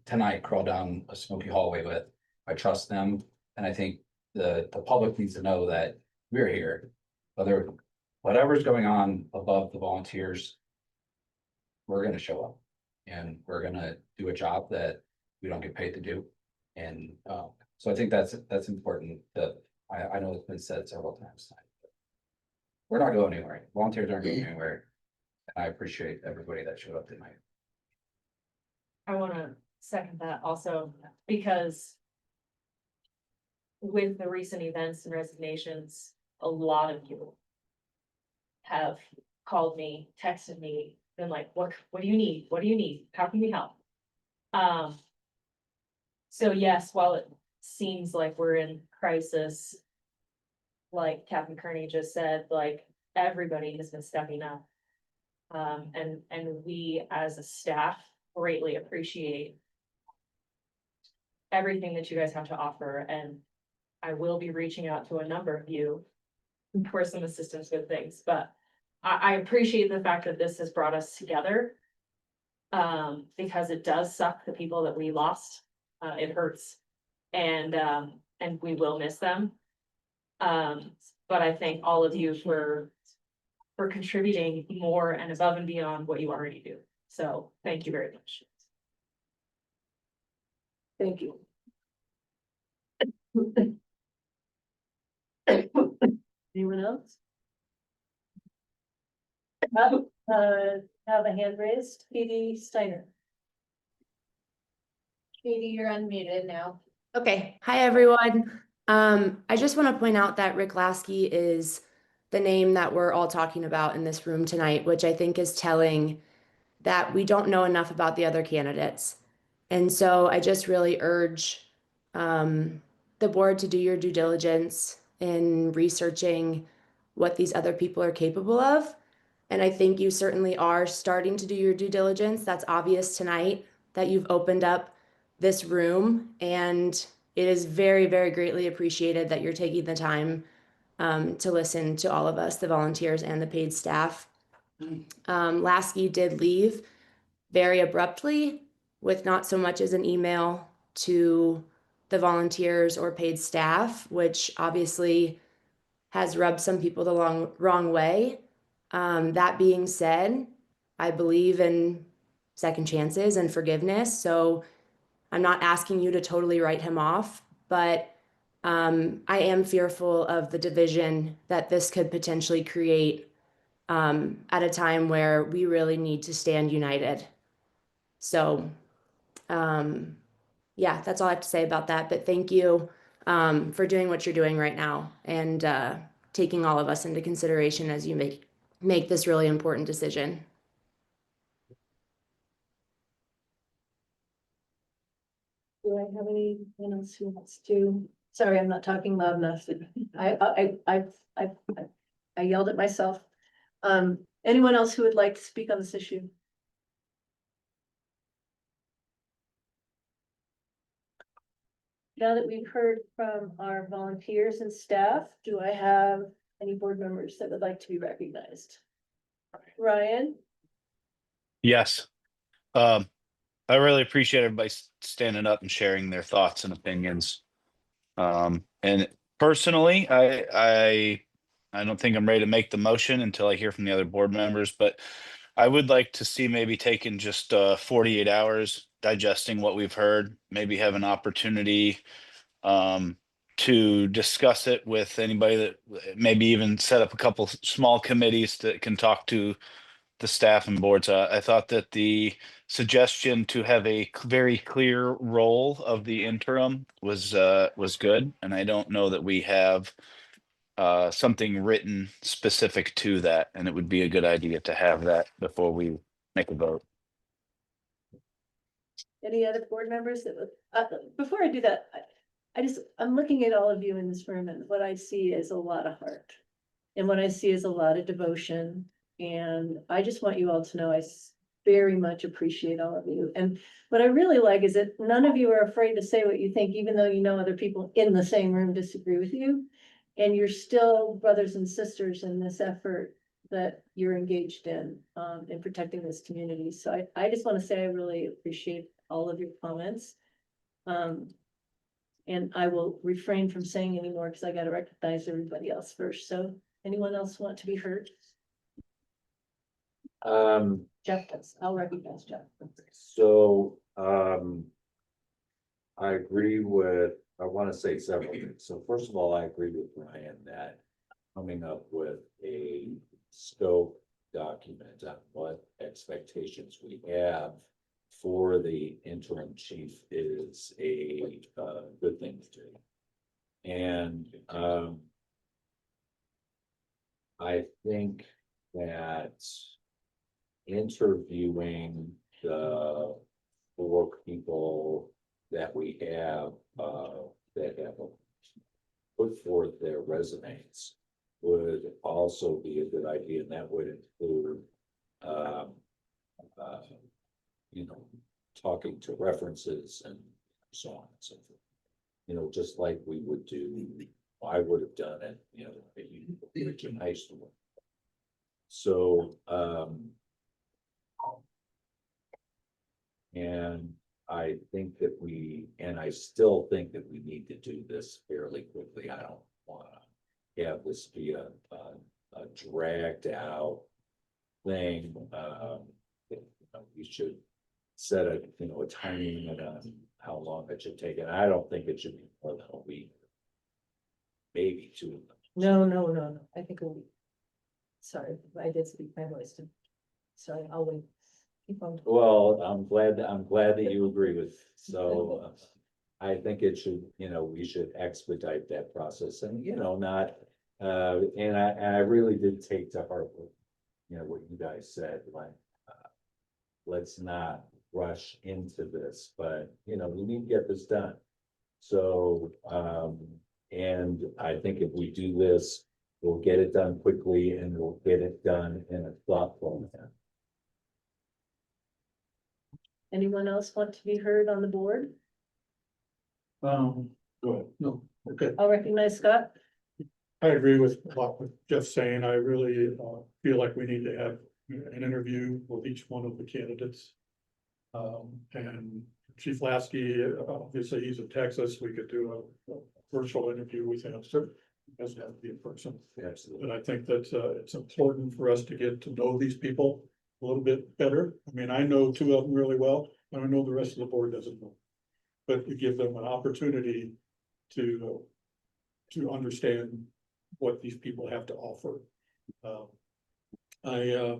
tonight crawled down a smoky hallway with. I trust them, and I think the public needs to know that we're here. Whatever's going on above the volunteers, we're gonna show up and we're gonna do a job that we don't get paid to do. And so I think that's important. That I know it's been said several times tonight. We're not going anywhere. Volunteers aren't going anywhere. And I appreciate everybody that showed up tonight. I wanna second that also, because with the recent events and resignations, a lot of you have called me, texted me, been like, what do you need? What do you need? How can we help? So yes, while it seems like we're in crisis, like Captain Kearney just said, like everybody has been stepping up. And we as a staff greatly appreciate everything that you guys have to offer, and I will be reaching out to a number of you for some assistance with things, but I appreciate the fact that this has brought us together. Because it does suck the people that we lost, it hurts, and we will miss them. But I thank all of you for contributing more and above and beyond what you already do. So thank you very much. Thank you. Anyone else? Have a hand raised, Katie Steiner. Katie, you're unmuted now. Okay, hi everyone. I just want to point out that Rick Lasky is the name that we're all talking about in this room tonight, which I think is telling that we don't know enough about the other candidates. And so I just really urge the board to do your due diligence in researching what these other people are capable of. And I think you certainly are starting to do your due diligence. That's obvious tonight that you've opened up this room, and it is very, very greatly appreciated that you're taking the time to listen to all of us, the volunteers and the paid staff. Lasky did leave very abruptly with not so much as an email to the volunteers or paid staff, which obviously has rubbed some people the wrong way. That being said, I believe in second chances and forgiveness. So I'm not asking you to totally write him off, but I am fearful of the division that this could potentially create at a time where we really need to stand united. So yeah, that's all I have to say about that. But thank you for doing what you're doing right now and taking all of us into consideration as you make this really important decision. Do I have anyone else who wants to? Sorry, I'm not talking loud enough. I yelled at myself. Anyone else who would like to speak on this issue? Now that we've heard from our volunteers and staff, do I have Any board members that would like to be recognized? Ryan? Yes. I really appreciate everybody standing up and sharing their thoughts and opinions. And personally, I don't think I'm ready to make the motion until I hear from the other board members, but I would like to see maybe taking just 48 hours digesting what we've heard, maybe have an opportunity to discuss it with anybody that maybe even set up a couple small committees that can talk to the staff and boards. I thought that the suggestion to have a very clear role of the interim was good, and I don't know that we have something written specific to that, and it would be a good idea to have that before we make a vote. Any other board members that would, before I do that, I'm looking at all of you in this room, and what I see is a lot of heart. And what I see is a lot of devotion, and I just want you all to know very much appreciate all of you. And what I really like is that none of you are afraid to say what you think, even though you know other people in the same room disagree with you. And you're still brothers and sisters in this effort that you're engaged in protecting this community. So I just want to say I really appreciate all of your comments. And I will refrain from saying any more because I got to recognize everybody else first. So anyone else want to be heard? Jeff does. I'll recognize Jeff. So, I agree with, I want to say several things. So first of all, I agree with Ryan that coming up with a scope document on what expectations we have for the interim chief is a good thing to do. And I think that interviewing the 4 people that we have that have put forth their resumes would also be a good idea, and that would include you know, talking to references and so on and so forth. You know, just like we would do, I would have done it, you know, in high school. So and I think that I still think that we need to do this fairly quickly. I don't want to have this be a dragged out thing. We should set a timing on how long it should take, and I don't think it should be more than a week, maybe 2. No. I think we'll. Sorry, I did speak my voice. Sorry, I'll wait. Keep on. Well, I'm glad that you agree with, so I think it should, we should expedite that process and, not, and I really did take to heart what you guys said, like, let's not rush into this, but, we need to get this done. So, and I think if we do this, we'll get it done quickly and we'll get it done in a thoughtful manner. Anyone else want to be heard on the board? Go ahead. No, okay. I'll recognize Scott. I agree with what Jeff's saying. I really feel like we need to have an interview with each one of the candidates. And Chief Lasky, obviously he's in Texas. We could do a virtual interview with him. So it doesn't have to be in person. Absolutely. But I think that it's important for us to get to know these people a little bit better. I mean, I know 2 of them really well, and I know the rest of the board doesn't know. But to give them an opportunity to understand what these people have to offer. I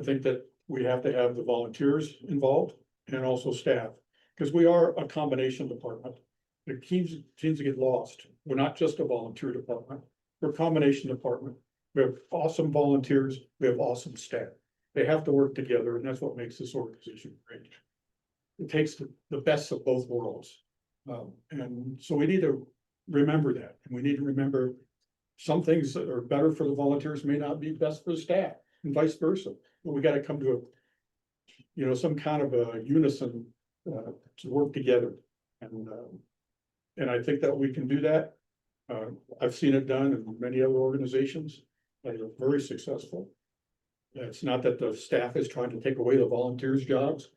think that we have to have the volunteers involved and also staff, because we are a combination department. It seems to get lost. We're not just a volunteer department. We're a combination department. We have awesome volunteers. We have awesome staff. They have to work together, and that's what makes this organization great. It takes the best of both worlds. And so we need to remember that. And we need to remember some things that are better for the volunteers may not be best for the staff, and vice versa. But we got to come to some kind of a unison to work together. And I think that we can do that. I've seen it done in many other organizations that are very successful. It's not that the staff is trying to take away the volunteers' jobs.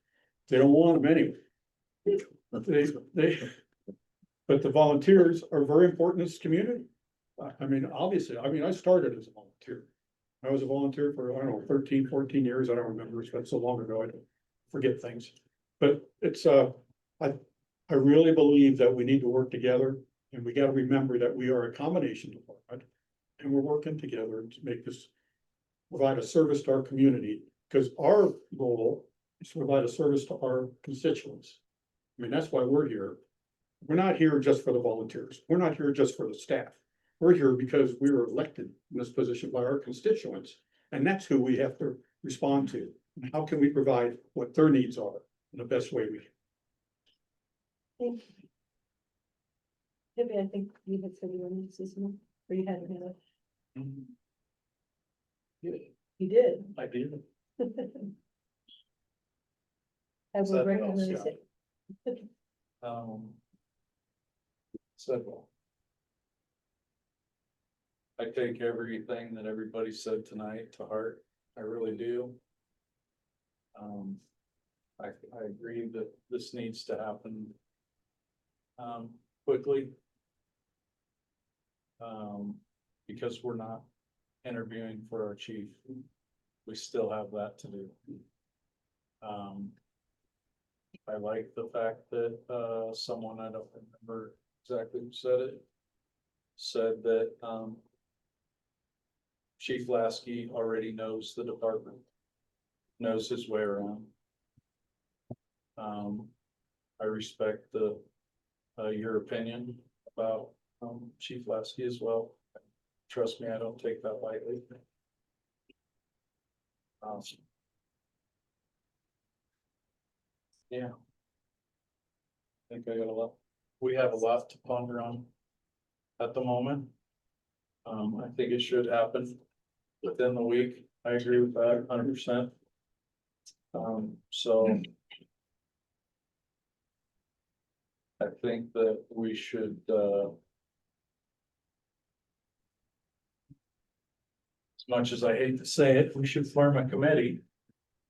They don't want them anyway. But the volunteers are very important in this community. I mean, obviously, I started as a volunteer. I was a volunteer for, I don't know, 13, 14 years. I don't remember. It's been so long ago, I forget things. But it's, I really believe that we need to work together, and we gotta remember that we are a combination department. And we're working together to make this, provide a service to our community, because our goal is to provide a service to our constituents. I mean, that's why we're here. We're not here just for the volunteers. We're not here just for the staff. We're here because we were elected in this position by our constituents, and that's who we have to respond to. And how can we provide what their needs are in the best way we can? Thank you. Maybe I think you had said you wanted to say something, or you had it. You did. I did. I Said would well, recognize Scott. it. Said well. I take everything that everybody said tonight to heart. I really do. I agree that this needs to happen. Quickly. Because we're not interviewing for our chief. We still have that to do. I like the fact that, someone, I don't remember exactly who said it, said that, Chief Lasky already knows the department, knows his way around. I respect your opinion about, Chief Lasky as well. Trust me, I don't take that lightly. Yeah. I think I got a lot, we have a lot to ponder on at the moment. I think it should happen within the week. I agree with that 100%. So I think that we should, as much as I hate to say it, we should form a committee.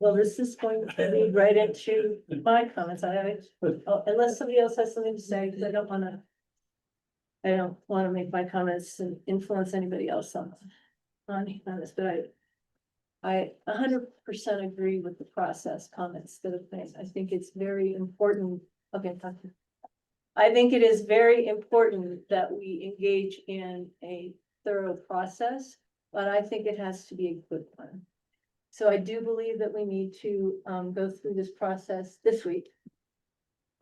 Well, this is going to lead right into my comments. Unless somebody else has something to say, because I don't wanna make my comments and influence anybody else on this, but I 100% agree with the process comments that have been. I think it's very important. Okay, I think it is very important that we engage in a thorough process, but I think it has to be a good one. So I do believe that we need to go through this process this week.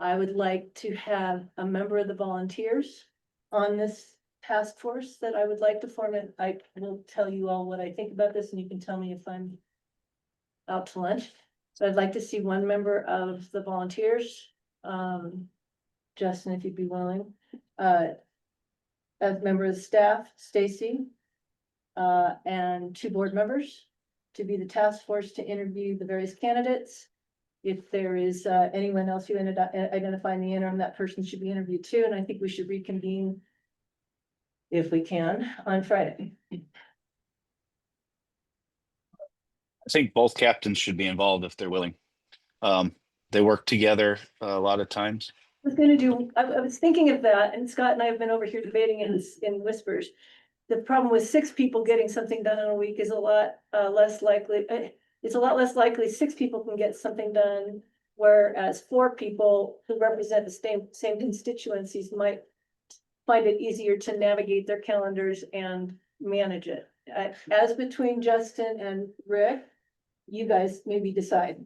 I would like to have a member of the volunteers on this task force that I would like to form it. I will tell you all what I think about this, and you can tell me if I'm out to lunch. So I'd like to see one member of the volunteers, Justin, if you'd be willing, as member of the staff, Stacy, and 2 board members to be the task force to interview the various candidates. If there is anyone else you identify in the interim, that person should be interviewed too, and I think we should reconvene if we can on Friday. I think both captains should be involved if they're willing. They work together a lot of times. I was thinking of that, and Scott and I have been over here debating in whispers. The problem with 6 people getting something done in a week is a lot less likely. It's a lot less likely 6 people can get something done, whereas 4 people who represent the same constituencies might find it easier to navigate their calendars and manage it. As between Justin and Rick, you guys maybe decide.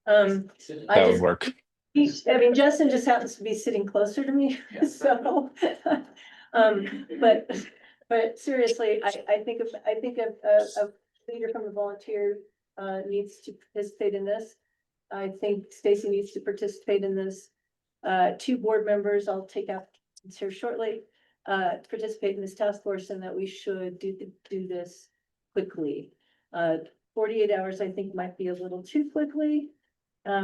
That would work. Justin just happens to be sitting closer to me, so. But seriously, I think a leader from the volunteer needs to participate in this. I think Stacy needs to participate in this. 2 board members, I'll take out here shortly, participate in this task force, and that we should do this quickly. 48 hours, I think, might be a little too quickly.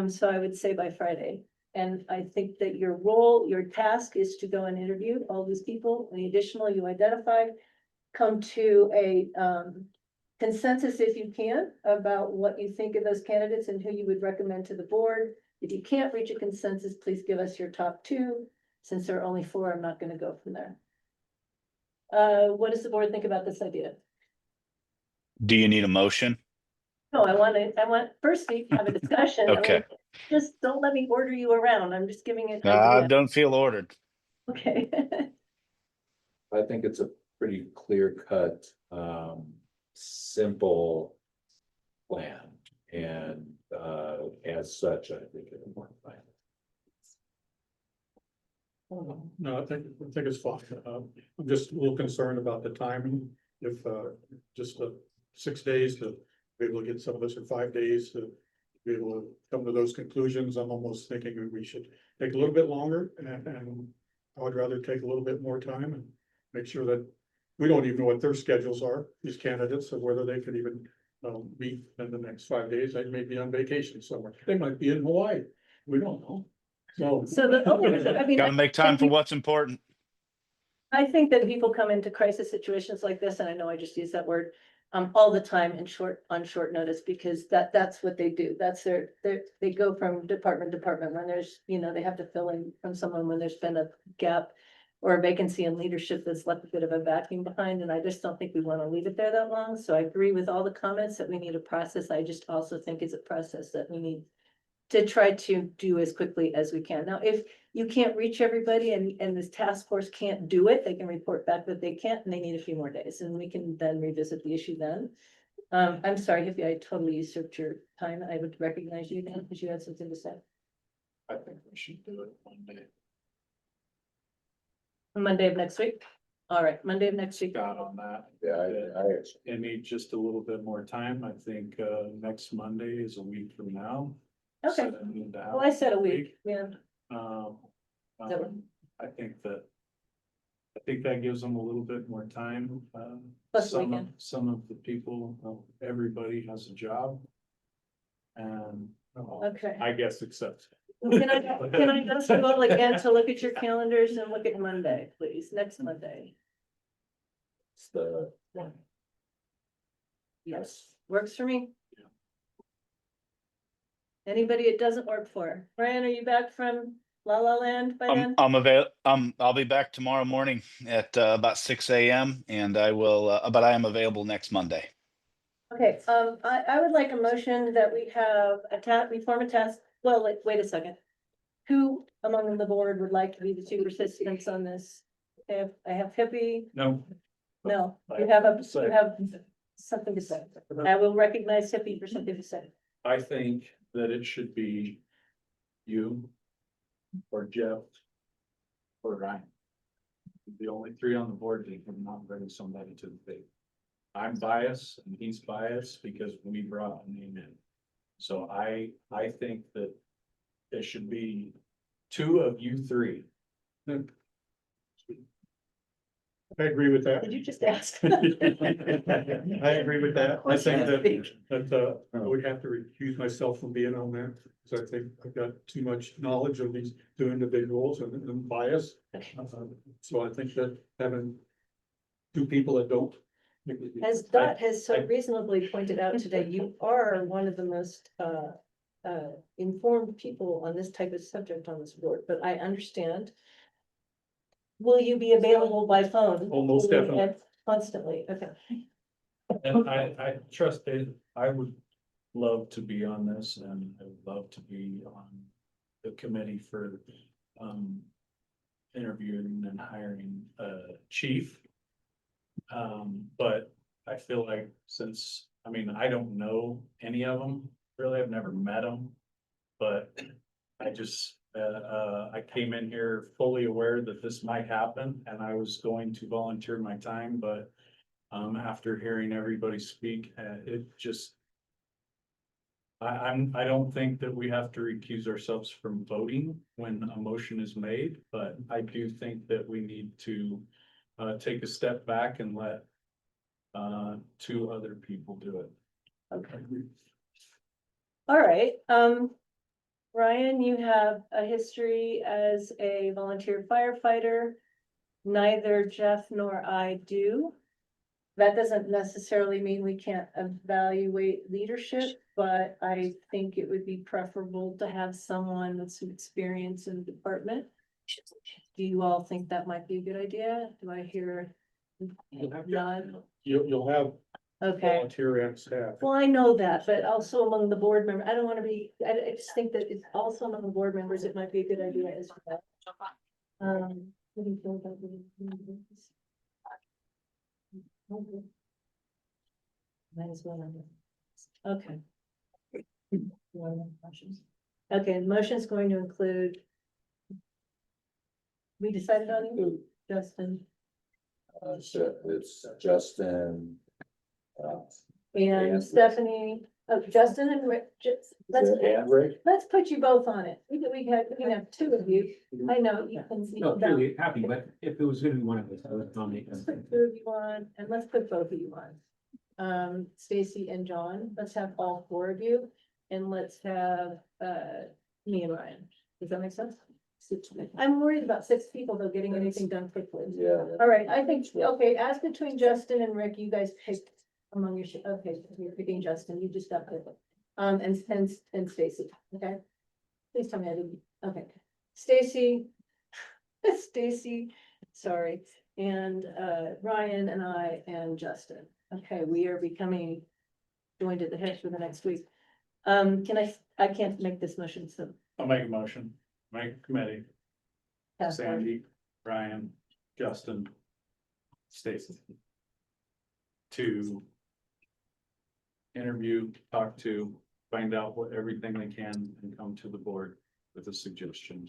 So I would say by Friday. And I think that your role, your task is to go and interview all these people, and the additional you identified. Come to a consensus if you can about what you think of those candidates and who you would recommend to the board. If you can't reach a consensus, please give us your top two. Since there are only four, I'm not gonna go from there. What does the board think about this idea? Do you need a motion? No, I want first we have a discussion. Okay. Just don't let me order you around. I'm just giving it. I idea. don't feel ordered. Okay. I think it's a pretty clear cut, simple plan. And, as such, I think it's more fine. No, I think it's fine. I'm just a little concerned about the timing. If, just 6 days to be able to get some of this in 5 days to be able to come to those conclusions, I'm almost thinking that we should take a little bit longer and I would rather take a little bit more time and make sure that we don't even know what their schedules are, these candidates, and whether they could even meet in the next 5 days. They may be on vacation somewhere. They might be in Hawaii. We don't know. So I mean. Gotta make time for what's important. I think that people come into crisis situations like this, and I know I just used that word, all the time on short notice, because that's what they do. That's they go from department to department when there's, they have to fill in from someone when there's been a gap or a vacancy in leadership that's left a bit of a vacuum behind, and I just don't think we want to leave it there that long. So I agree with all the comments that we need a process. I just also think it's a process that we need to try to do as quickly as we can. Now, if you can't reach everybody and this task force can't do it, they can report back that they can't and they need a few more days, and we can then revisit the issue then. I'm sorry, Hippie, I totally usurped your time. I would recognize you then because you had something to say. I think we should do it Monday. Monday of next week? All right, Monday of next week. Got on that. Yeah, I need just a little bit more time. I think, next Monday is a week from now. Okay, Set it down. well, I said a week, yeah. That would- I think that gives them a little bit more time. Plus the weekend. Some of the people, everybody has a job. And, Okay. I guess except. Can I just go again to look at your calendars and look at Monday, please, next Monday? It's the. Yes, works for me. Anybody it doesn't work for? Brian, are you back from La La Land by then? I'll be back tomorrow morning at about 6 a.m. and I will, but I am available next Monday. Okay, I would like a motion that we have we form a task, well, wait a second. Who among the board would like to be the two participants on this? I have Hippie, No. no, you have something to say. I will recognize Hippie for something to say. I think that it should be you or Jeff or Ryan. The only three on the board that have not bring somebody to the table. I'm biased and he's biased because we brought a name in. So I think that it should be two of you three. I agree with that. Did you just ask? I agree with that. I think that I would have to recuse myself from being on that, because I think I've got too much knowledge of these two individuals and I'm biased. So I think that having two people that don't. As Dot has so reasonably pointed out today, you are one of the most informed people on this type of subject on this board, but I understand. Will you be available by phone? Almost definitely. Constantly, okay. And I trust it. I would love to be on this and I would love to be on the committee for interviewing and hiring a chief. But I feel like since, I don't know any of them, really, I've never met them. But I just, I came in here fully aware that this might happen and I was going to volunteer my time, but after hearing everybody speak, it just. I don't think that we have to recuse ourselves from voting when a motion is made, but I do think that we need to take a step back and let two other people do it. Okay. All right, Ryan, you have a history as a volunteer firefighter. Neither Jeff nor I do. That doesn't necessarily mean we can't evaluate leadership, but I think it would be preferable to have someone with some experience in the department. Do you all think that might be a good idea? Do I hear none? You'll have Okay. volunteer and staff. Well, I know that, but also among the board members, I don't want to be, I just think that it's also among the board members, it might be a good idea as well. What do you feel about this? Might as well. Okay. Okay, the motion is going to include. We decided on you, Justin. So it's Justin. And Stephanie, oh, Justin and Rick, let's put you both on it. We can have two of you. I know you can. No, really happy, but if it was gonna be one of us, I would nominate Let's them. put two of you on, and let's put both of you on. Stacy and John, let's have all four of you, and let's have, me and Ryan. Does that make sense? I'm worried about 6 people though, getting anything done quickly. Yeah. All right, I think, okay, as between Justin and Rick, you guys pick among your, okay, you're picking Justin, you just got it. And Stacy, okay? Please tell me I didn't, okay. Stacy, sorry, and Ryan and I and Justin. Okay, we are becoming joined at the hip for the next week. I can't make this motion, so. I'll make a motion, make a committee, pass on. Sandy, Ryan, Justin, Stacy. To interview, talk to, find out what everything they can and come to the board with a suggestion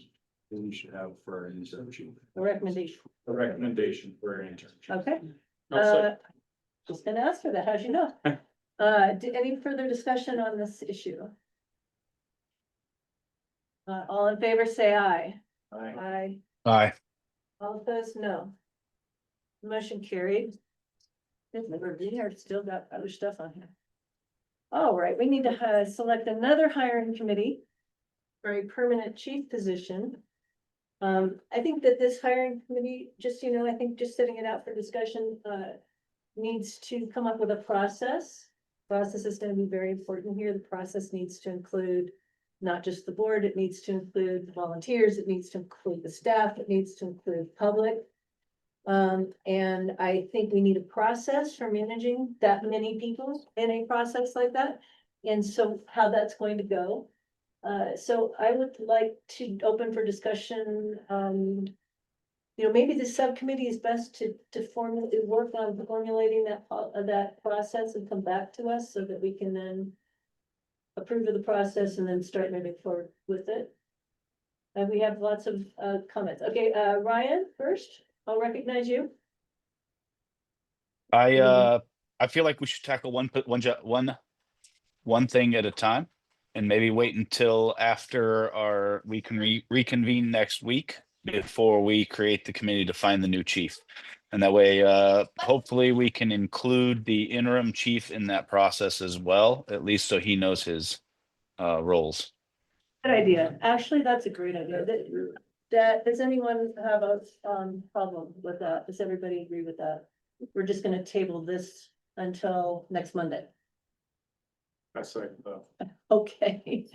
that we should have for our internship. A recommendation, A recommendation for our internship. okay? Also, Just gonna ask for that, how'd you know? Any further discussion on this issue? All in favor, say aye. Aye. Aye. All opposed, no. Motion carried. We are still got other stuff on here. All right, we need to select another hiring committee for a permanent chief position. I think that this hiring committee, just, you know, I think just setting it out for discussion, needs to come up with a process. Process is going to be very important here. The process needs to include not just the board, it needs to include the volunteers, it needs to include the staff, it needs to include public. And I think we need a process for managing that many people in a process like that. And so how that's going to go. So I would like to open for discussion, you know, maybe the subcommittee is best to formally work on formulating that process and come back to us so that we can then approve of the process and then start moving forward with it. And we have lots of comments. Okay, Ryan, first, I'll recognize you. I feel like we should tackle one thing at a time, and maybe wait until after we can reconvene next week before we create the committee to find the new chief. And that way, hopefully we can include the interim chief in that process as well, at least so he knows his roles. Good idea. Actually, that's a great idea. Does anyone have a problem with that? Does everybody agree with that? We're just gonna table this until next Monday. I say, Okay,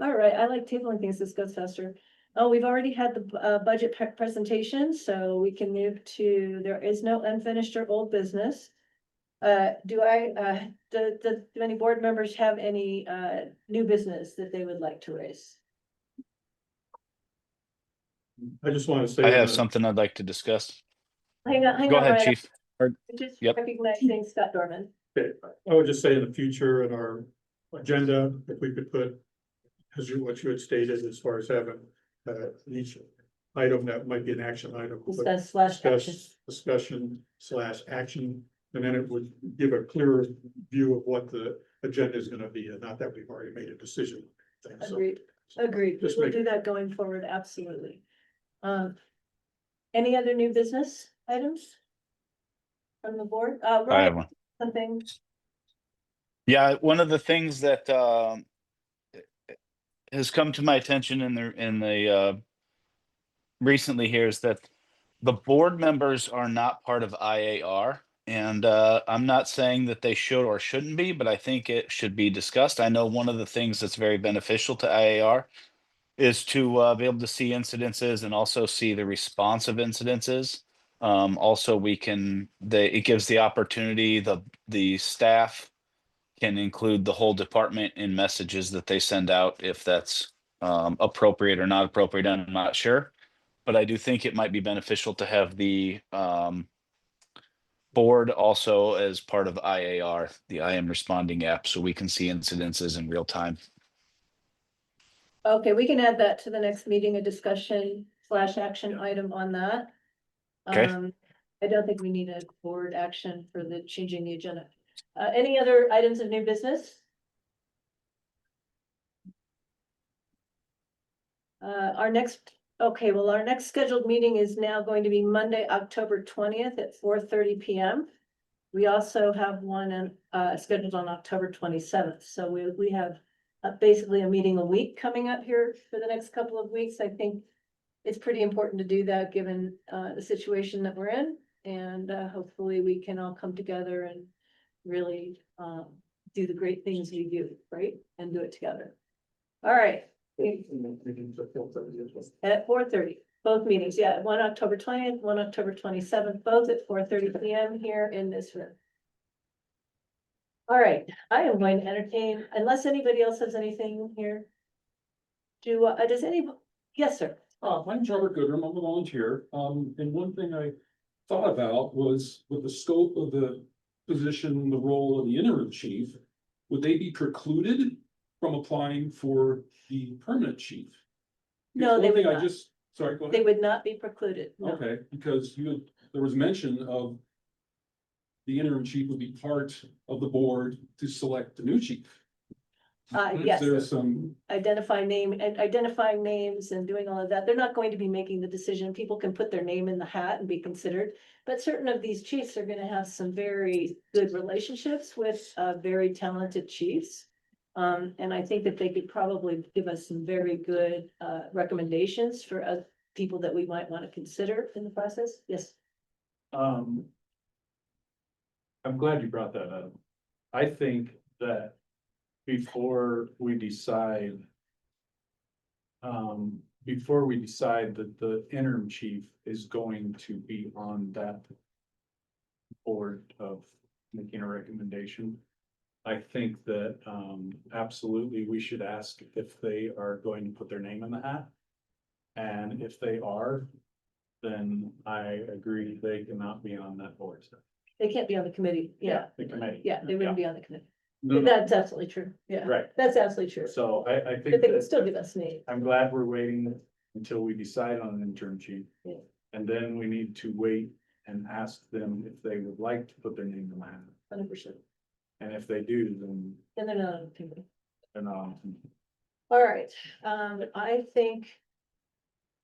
all right. I like tabling things. This goes faster. Oh, we've already had the budget presentation, so we can move to, there is no unfinished or old business. Do any board members have any new business that they would like to raise? I just want to say. I have something I'd like to discuss. Hang on, Go ahead, Ryan. chief. Just Yep. recognizing Scott Dorman. Okay, I would just say in the future in our agenda, if we could put, what you had stated as far as having, each item that might be an action item. Discussion / action, and then it would give a clearer view of what the agenda is gonna be, and not that we've already made a decision. So- Agreed. Just We'll make- do that going forward, absolutely. Any other new business items? From the board? I have Ryan, one. something, Yeah, one of the things that has come to my attention in the recently here is that the board members are not part of IAR. And I'm not saying that they should or shouldn't be, but I think it should be discussed. I know one of the things that's very beneficial to IAR is to be able to see incidences and also see the response of incidences. Also, it gives the opportunity, the staff can include the whole department in messages that they send out if that's appropriate or not appropriate. I'm not sure. But I do think it might be beneficial to have the board also as part of IAR, the I Am Responding app, so we can see incidences in real time. Okay, we can add that to the next meeting, a discussion / action item on that. Okay. I don't think we need a board action for the changing the agenda. Any other items of new business? Our next scheduled meeting is now going to be Monday, October 20th at 4:30 PM. We also have one scheduled on October 27th, so we have basically a meeting a week coming up here for the next couple of weeks. I think it's pretty important to do that, given the situation that we're in, and hopefully we can all come together and really do the great things we do, right? And do it together. All right. At 4:30, both meetings, yeah, one October 20th, one October 27th, both at 4:30 PM here in this room. All right, I am going to entertain, unless anybody else has anything here. Does anybody, yes, sir. My name's Robert Goodrum, I'm a volunteer, and one thing I thought about was with the scope of the position, the role of the interim chief, would they be precluded from applying for the permanent chief? No, One they would thing I not. just, sorry, go They ahead. would not be precluded, no. Okay, because there was mention of the interim chief would be part of the board to select the new chief. Yes. There's some, Identifying names and doing all of that. They're not going to be making the decision. People can put their name in the hat and be considered. But certain of these chiefs are gonna have some very good relationships with very talented chiefs. And I think that they could probably give us some very good recommendations for people that we might want to consider in the process. Yes. I'm glad you brought that up. I think that before we decide that the interim chief is going to be on that board of making a recommendation, I think that absolutely we should ask if they are going to put their name in the hat. And if they are, then I agree they cannot be on that board. They can't be on the committee. Yeah. The committee. Yeah, they wouldn't be on the committee. No, no. That's absolutely true. Yeah. Right. That's absolutely true. So I But think they can that still give us names. I'm glad we're waiting until we decide on an interim chief. Yeah. And then we need to wait and ask them if they would like to put their name in the hat. 100%. And if they do, then And they're not on the committee. they're not. All right, I think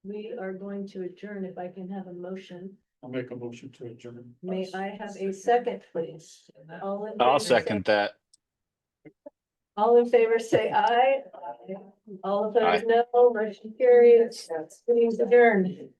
we are going to adjourn if I can have a motion. I'll make a motion to adjourn. May I have a second, please? I'll second that. All in favor, say aye. All opposed, no. Motion carries. Meeting's adjourned.